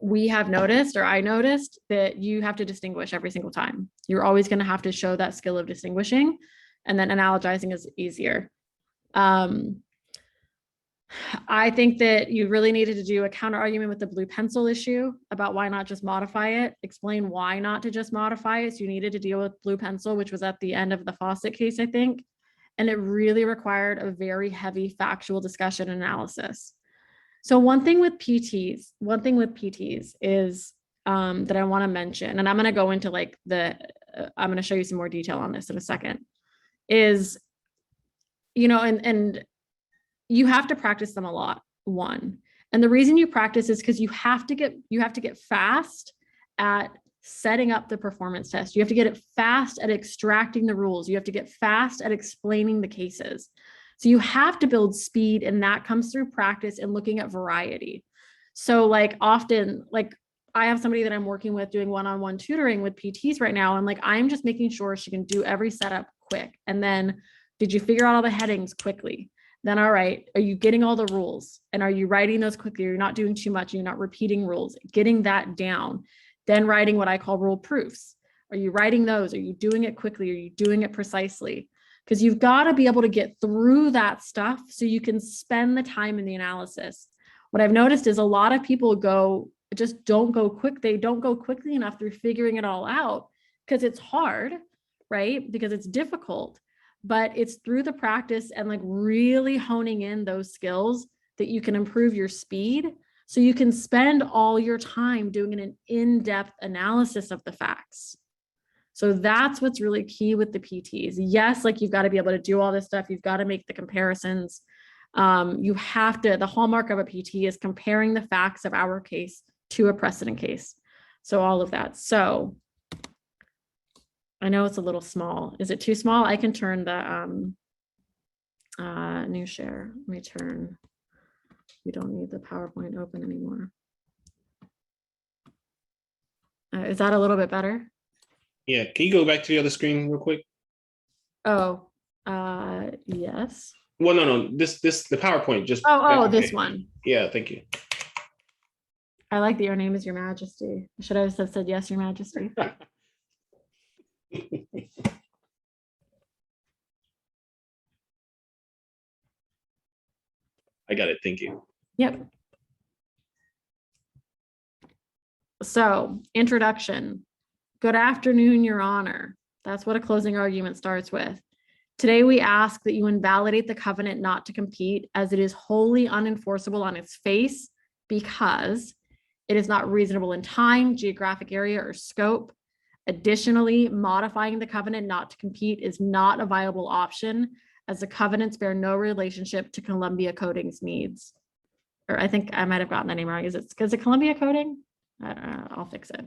we have noticed, or I noticed, that you have to distinguish every single time. You're always going to have to show that skill of distinguishing, and then analogizing is easier. I think that you really needed to do a counter argument with the blue pencil issue about why not just modify it, explain why not to just modify it. So you needed to deal with blue pencil, which was at the end of the Fawcett case, I think. And it really required a very heavy factual discussion and analysis. So one thing with PTs is that I want to mention, and I'm going to go into like I'm going to show you some more detail on this in a second, is, and you have to practice them a lot, one. And the reason you practice is because you have to get fast at setting up the performance test. You have to get it fast at extracting the rules. You have to get fast at explaining the cases. So you have to build speed, and that comes through practice and looking at variety. So like often, like I have somebody that I'm working with doing one-on-one tutoring with PTs right now. And like, I'm just making sure she can do every setup quick. And then, did you figure out all the headings quickly? Then, all right, are you getting all the rules? And are you writing those quickly? You're not doing too much. You're not repeating rules, getting that down. Then writing what I call rule proofs. Are you writing those? Are you doing it quickly? Are you doing it precisely? because you've got to be able to get through that stuff so you can spend the time in the analysis. What I've noticed is a lot of people don't go quickly enough through figuring it all out because it's hard, right? Because it's difficult, but it's through the practice and like really honing in those skills that you can improve your speed. So you can spend all your time doing an in-depth analysis of the facts. So that's what's really key with the PTs. Yes, like you've got to be able to do all this stuff. You've got to make the comparisons. You have to, the hallmark of a PT is comparing the facts of our case to a precedent case. So all of that. So I know it's a little small. Is it too small? I can turn the new share. Let me turn, we don't need the PowerPoint open anymore. Is that a little bit better? Yeah, can you go back to the other screen real quick? Oh, yes. Well, no, the PowerPoint just. Oh, this one. Yeah, thank you. I like that your name is Your Majesty. Should I have said yes, Your Majesty? I got it, thank you. Yep. So, introduction. Good afternoon, Your Honor. That's what a closing argument starts with. Today, we ask that you invalidate the covenant not to compete as it is wholly unenforceable on its face because it is not reasonable in time, geographic area, or scope. Additionally, modifying the covenant not to compete is not a viable option as the covenants bear no relationship to Columbia Coding's needs. Or I think I might have gotten the name wrong. Is it Columbia Coding? I don't know, I'll fix it.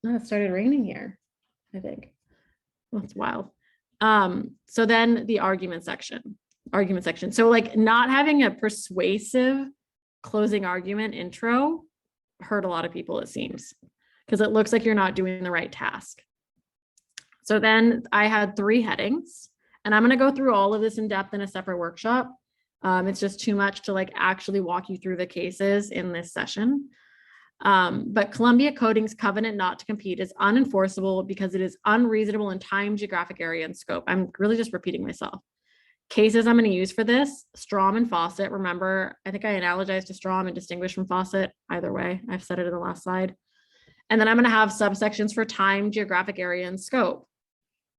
It started raining here, I think. That's wild. So then the argument section. So like not having a persuasive closing argument intro hurt a lot of people, it seems, because it looks like you're not doing the right task. So then I had 3 headings, and I'm going to go through all of this in depth in a separate workshop. It's just too much to like actually walk you through the cases in this session. But Columbia Coding's covenant not to compete is unenforceable because it is unreasonable in time, geographic area, and scope. I'm really just repeating myself. Cases I'm going to use for this, Strom and Fawcett. Remember, I think I analogized to Strom and distinguished from Fawcett. Either way, I've said it in the last slide. And then I'm going to have subsections for time, geographic area, and scope.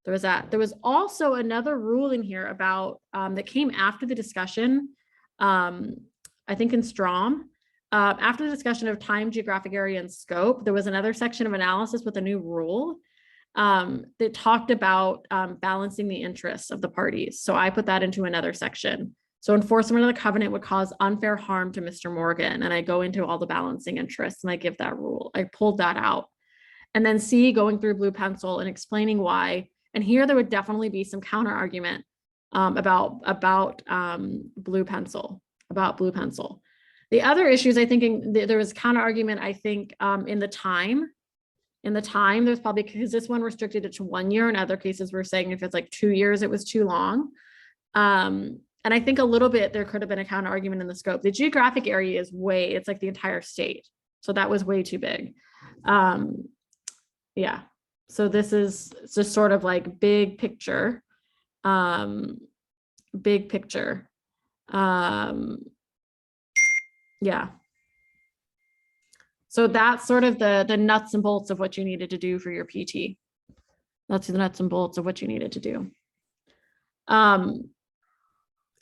There was that. There was also another rule in here about that came after the discussion, I think in Strom. After the discussion of time, geographic area, and scope, there was another section of analysis with a new rule that talked about balancing the interests of the parties. So I put that into another section. So enforcement of the covenant would cause unfair harm to Mr. Morgan. And I go into all the balancing interests and I give that rule. I pulled that out. And then C, going through Blue Pencil and explaining why. And here there would definitely be some counter argument about Blue Pencil. The other issues, I think there was counter argument, I think, in the time, there's probably, because this one restricted it to 1 year. In other cases, we're saying if it's like 2 years, it was too long. And I think a little bit, there could have been a counter argument in the scope. The geographic area is it's like the entire state. So that was way too big. Yeah. So this is just sort of like big picture. Yeah. So that's sort of the nuts and bolts of what you needed to do for your PT. That's the nuts and bolts of what you needed to do.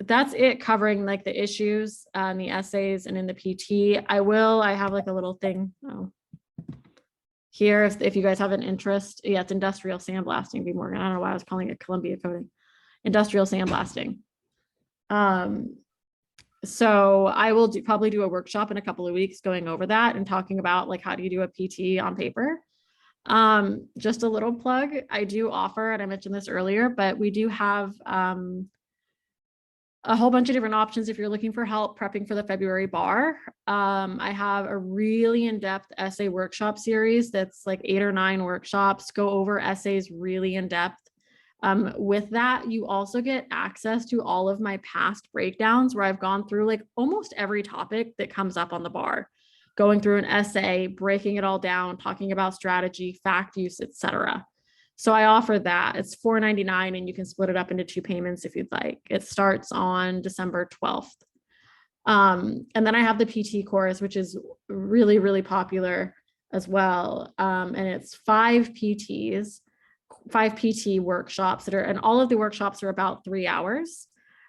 That's it, covering like the issues and the essays and in the PT. I have like a little thing here if you guys have an interest. Yeah, it's industrial sandblasting, B. Morgan. I don't know why I was calling it Columbia Coding. Industrial sandblasting. So I will probably do a workshop in a couple of weeks going over that and talking about like how do you do a PT on paper. Just a little plug, I do offer, and I mentioned this earlier, but we do have a whole bunch of different options if you're looking for help prepping for the February bar. I have a really in-depth essay workshop series that's like 8 or 9 workshops, go over essays really in depth. With that, you also get access to all of my past breakdowns where I've gone through like almost every topic that comes up on the bar, going through an essay, breaking it all down, talking about strategy, fact use, etc. So I offer that. It's $4.99 and you can split it up into 2 payments if you'd like. It starts on December 12th. And then I have the PT course, which is really, really popular as well. And it's 5 PT workshops and all of the workshops are about 3 hours.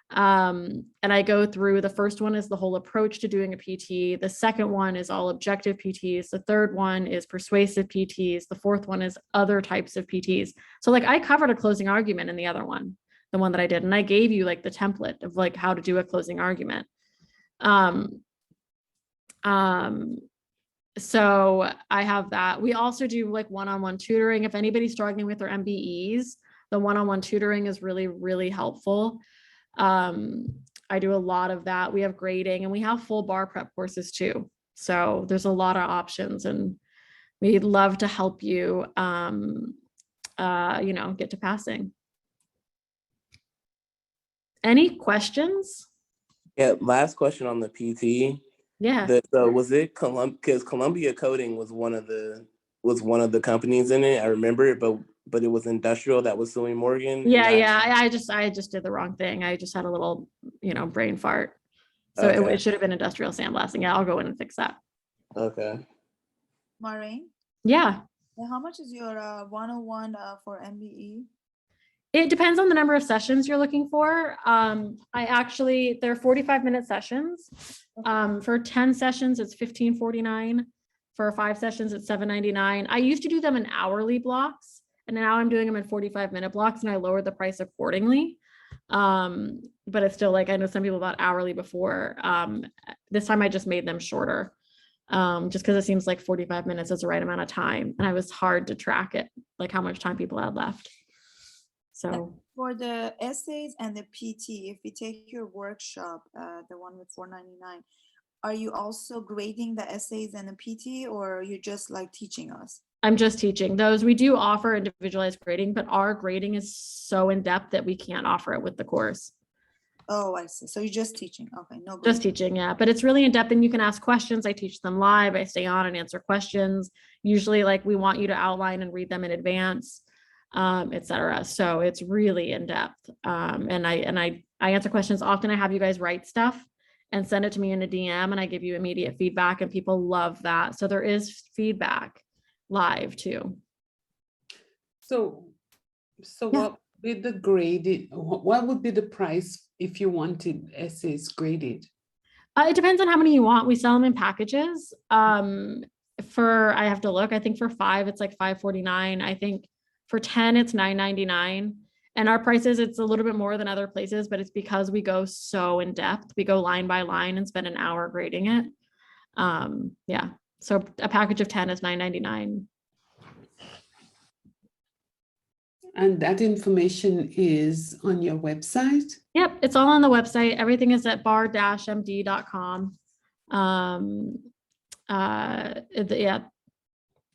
And I go through, the first one is the whole approach to doing a PT. The second one is all objective PTs. The third one is persuasive PTs. The fourth one is other types of PTs. So like I covered a closing argument in the other one, the one that I did, and I gave you like the template of like how to do a closing argument. So I have that. We also do like one-on-one tutoring. If anybody's struggling with their MBEs, the one-on-one tutoring is really, really helpful. I do a lot of that. We have grading and we have full bar prep courses too. So there's a lot of options and we'd love to help you, get to passing. Any questions? Yeah, last question on the PT. Yeah. So was it because Columbia Coding was one of the companies in it. I remember it, but it was Industrial that was suing Morgan. Yeah. I just did the wrong thing. I just had a little, brain fart. So Okay. it should have been Industrial Sandblasting. Yeah, I'll go in and fix that. Okay. Maureen, Yeah. how much is your 101 for MBE? It depends on the number of sessions you're looking for. They're 45-minute sessions. For 10 sessions, it's $15.49. For 5 sessions, it's $7.99. I used to do them in hourly blocks, and now I'm doing them in 45-minute blocks, and I lowered the price accordingly. But it's still like, I know some people bought hourly before. This time I just made them shorter, just because it seems like 45 minutes is the right amount of time, and I was hard to track it, like how much time people had left. So for the essays and the PT, if we take your workshop, the one with $4.99, are you also grading the essays and the PT, or are you just like teaching us? I'm just teaching those. We do offer individualized grading, but our grading is so in depth that we can't offer it with the course. Oh, I see. So you're just teaching. Okay, no. Just teaching, yeah. But it's really in depth and you can ask questions. I teach them live. I stay on and answer questions. Usually like we want you to outline and read them in advance. Etc. So it's really in depth. And I answer questions. Often I have you guys write stuff and send it to me in a DM and I give you immediate feedback and people love that. So there is feedback live too. So what with the graded, what would be the price if you wanted essays graded? It depends on how many you want. We sell them in packages. I have to look, I think for 5, it's like $5.49. I think for 10, it's $9.99. And our prices, it's a little bit more than other places, but it's because we go so in depth. We go line by line and spend an hour grading it. Yeah. So a package of 10 is $9.99. And that information is on your website? Yep. It's all on the website. Everything is at bar-md.com.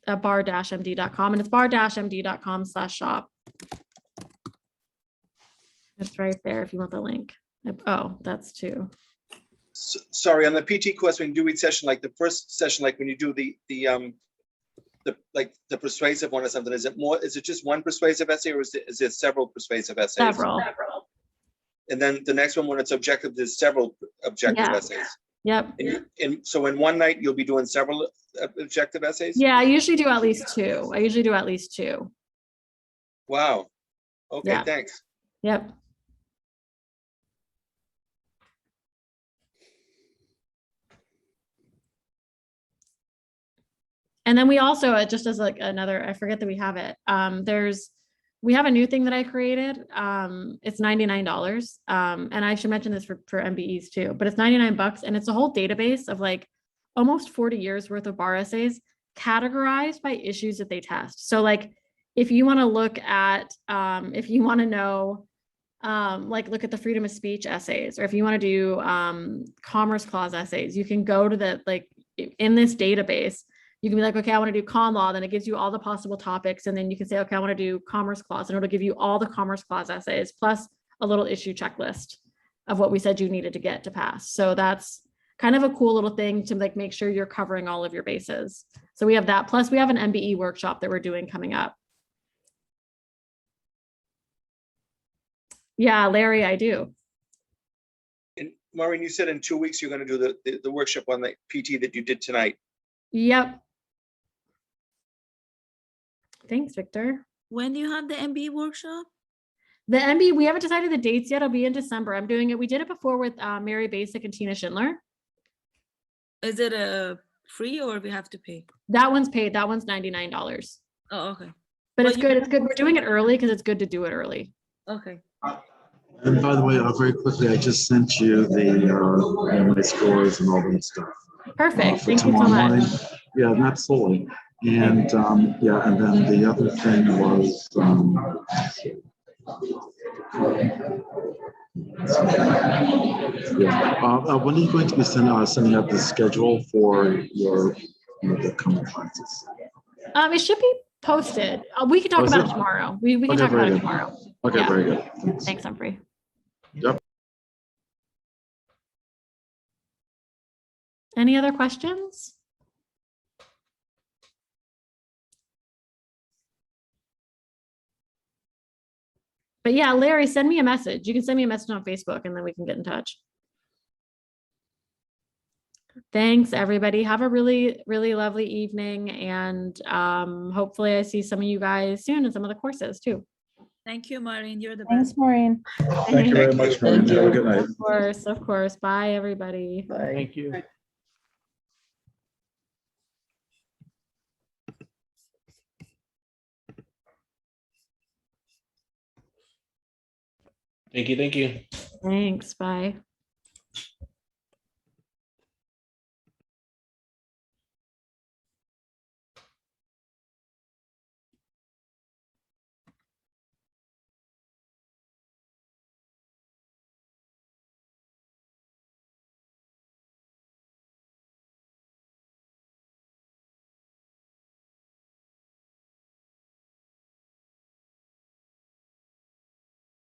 At bar-md.com, and it's bar-md.com/shop. It's right there if you want the link. Oh, that's too. Sorry, on the PT course, when you do each session, like the first session, like when you do the persuasive one or something, is it just one persuasive essay, or is it several persuasive essays? Several. And then the next one, when it's objective, there's several objective essays. Yep. And so in one night, you'll be doing several objective essays? Yeah, I usually do at least 2. Wow. Okay, Yeah. thanks. Yep. And then we also, just as like another, I forget that we have it. We have a new thing that I created. It's $99. And I should mention this for MBEs too, but it's $99 and it's a whole database of like almost 40 years worth of bar essays categorized by issues that they test. So like, if you want to look at, if you want to know, like look at the freedom of speech essays, or if you want to do Commerce Clause essays, you can go to in this database, you can be like, okay, I want to do con law. Then it gives you all the possible topics. And then you can say, okay, I want to do Commerce Clause, and it'll give you all the Commerce Clause essays, plus a little issue checklist of what we said you needed to get to pass. So that's kind of a cool little thing to like make sure you're covering all of your bases. So we have that. Plus we have an MBE workshop that we're doing coming up. Yeah, Larry, I do. And Maureen, you said in 2 weeks, you're gonna do the workshop on the PT that you did tonight. Yep. Thanks, Victor. When do you have the MBE workshop? The MB, we haven't decided the dates yet. It'll be in December. I'm doing it. We did it before with Mary Basic and Tina Schindler. Is it a free or we have to pay? That one's paid. That one's $99. Oh, okay. But Well, it's you- good. It's good. We're doing it early because it's good to do it early. Okay. And by the way, very quickly, I just sent you my scores and all that stuff. Perfect. For Thank you so tomorrow much. morning. Yeah, absolutely. And yeah, and then the other thing was when are you going to be sending out the schedule for your the coming classes? It should be posted. We can talk Oh, is about it? it tomorrow. We can Okay, talk about very it good. tomorrow. Okay, Yeah. very good. Thanks. Thanks, Humphrey. Yep. Any other questions? But yeah, Larry, send me a message. You can send me a message on Facebook and then we can get in touch. Thanks, everybody. Have a really, really lovely evening. And hopefully I see some of you guys soon in some of the courses too. Thank you, Maureen. You're the Thanks, best. Maureen. Thank you very much, Maureen. Have a good night. Of course, of course. Bye, everybody. Thank you. Thank you. Thanks. Bye.